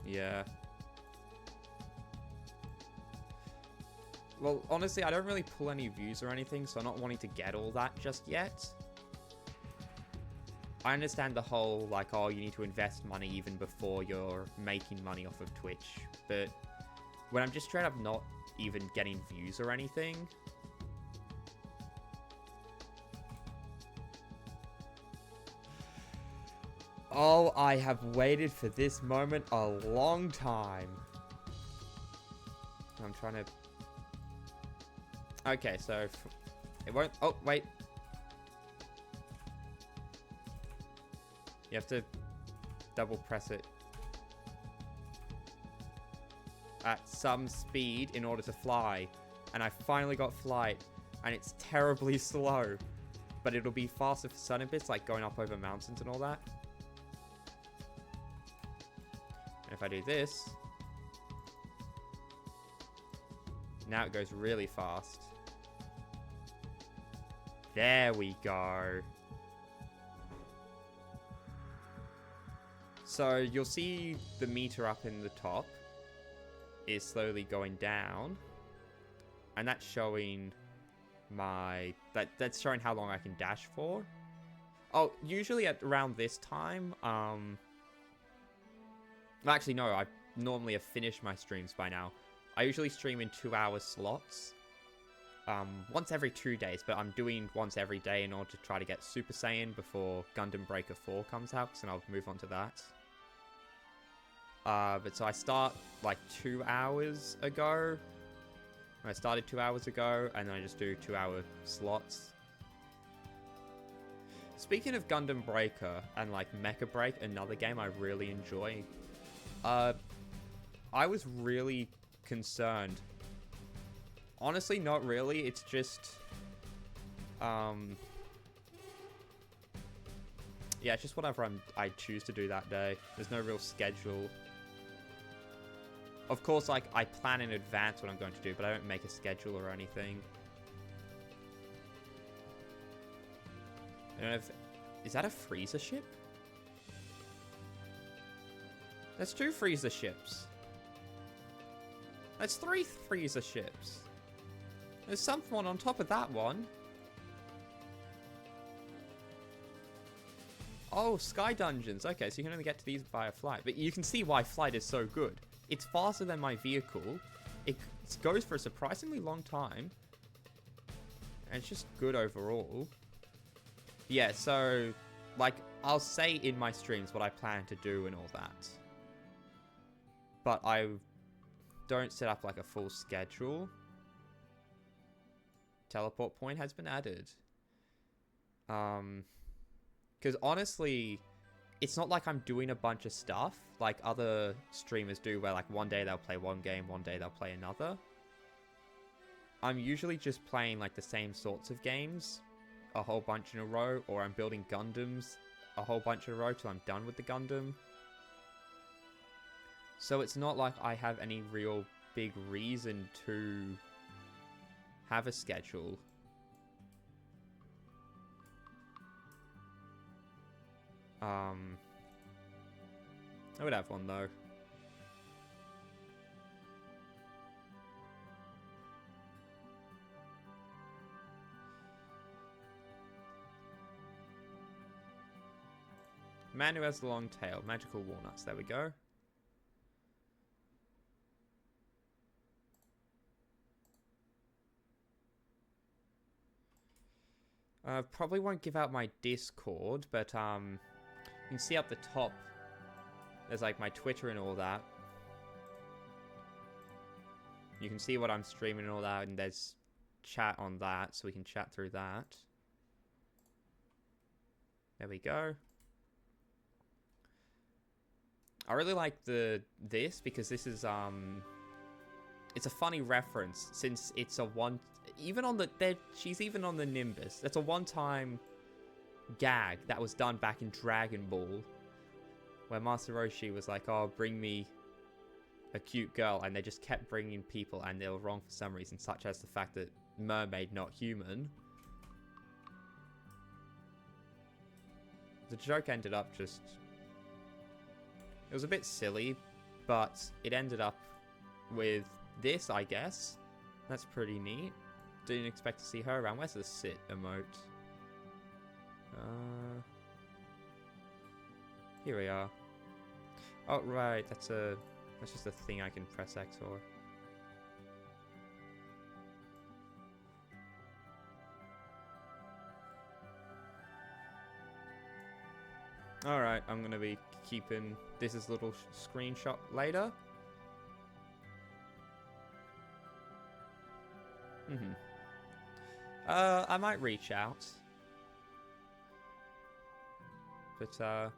Yeah. Well, honestly, I don't really pull any views or anything, so I'm not wanting to get all that just yet. I understand the whole, like, oh, you need to invest money even before you're making money off of Twitch, but when I'm just straight up not even getting views or anything... Oh, I have waited for this moment a long time. I'm trying to... Okay, so... It won't... Oh, wait. You have to double press it at some speed in order to fly. And I finally got flight. And it's terribly slow. But it'll be faster for certain bits, like going up over mountains and all that. And if I do this... Now it goes really fast. There we go. So you'll see the meter up in the top is slowly going down. And that's showing my... That's showing how long I can dash for. Oh, usually at around this time, actually, no, I normally have finished my streams by now. I usually stream in 2-hour slots. Once every 2 days, but I'm doing once every day in order to try to get Super Saiyan before Gundam Breaker 4 comes out, and I'll move on to that. But so I start like 2 hours ago. I started 2 hours ago, and then I just do 2-hour slots. Speaking of Gundam Breaker and like Mecha Break, another game I really enjoy. I was really concerned. Honestly, not really. It's just, yeah, it's just whatever I choose to do that day. There's no real schedule. Of course, like, I plan in advance what I'm going to do, but I don't make a schedule or anything. I don't know if... Is that a Frieza ship? That's 2 Frieza ships. That's 3 Frieza ships. There's someone on top of that one. Oh, Sky Dungeons. Okay, so you can only get to these via flight. But you can see why flight is so good. It's faster than my vehicle. It goes for a surprisingly long time. And it's just good overall. Yeah, so, like, I'll say in my streams what I plan to do and all that. But I don't set up, like, a full schedule. Teleport point has been added. Because honestly, it's not like I'm doing a bunch of stuff like other streamers do, where like one day they'll play one game, one day they'll play another. I'm usually just playing like the same sorts of games a whole bunch in a row, or I'm building Gundams a whole bunch in a row till I'm done with the Gundam. So it's not like I have any real big reason to have a schedule. I would have one though. Man who has the long tail. Magical walnuts. There we go. Probably won't give out my Discord, but you can see up the top there's like my Twitter and all that. You can see what I'm streaming and all that, and there's chat on that, so we can chat through that. There we go. I really like this because this is it's a funny reference, since it's a one, even on the she's even on the Nimbus. That's a one-time gag that was done back in Dragon Ball, where Master Roshi was like, "Oh, bring me a cute girl," and they just kept bringing people, and they were wrong for some reason, such as the fact that mermaid, not human. The joke ended up just... It was a bit silly, but it ended up with this, I guess. That's pretty neat. Didn't expect to see her around. Where's the sit emote? Here we are. Oh, right. That's just a thing I can press X for. Alright, I'm gonna be keeping this as a little screenshot later. I might reach out. But,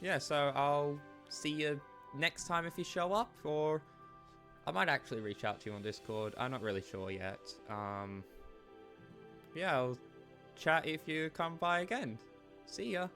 yeah, so I'll see you next time if you show up, or I might actually reach out to you on Discord. I'm not really sure yet. Yeah, I'll chat if you come by again. See ya.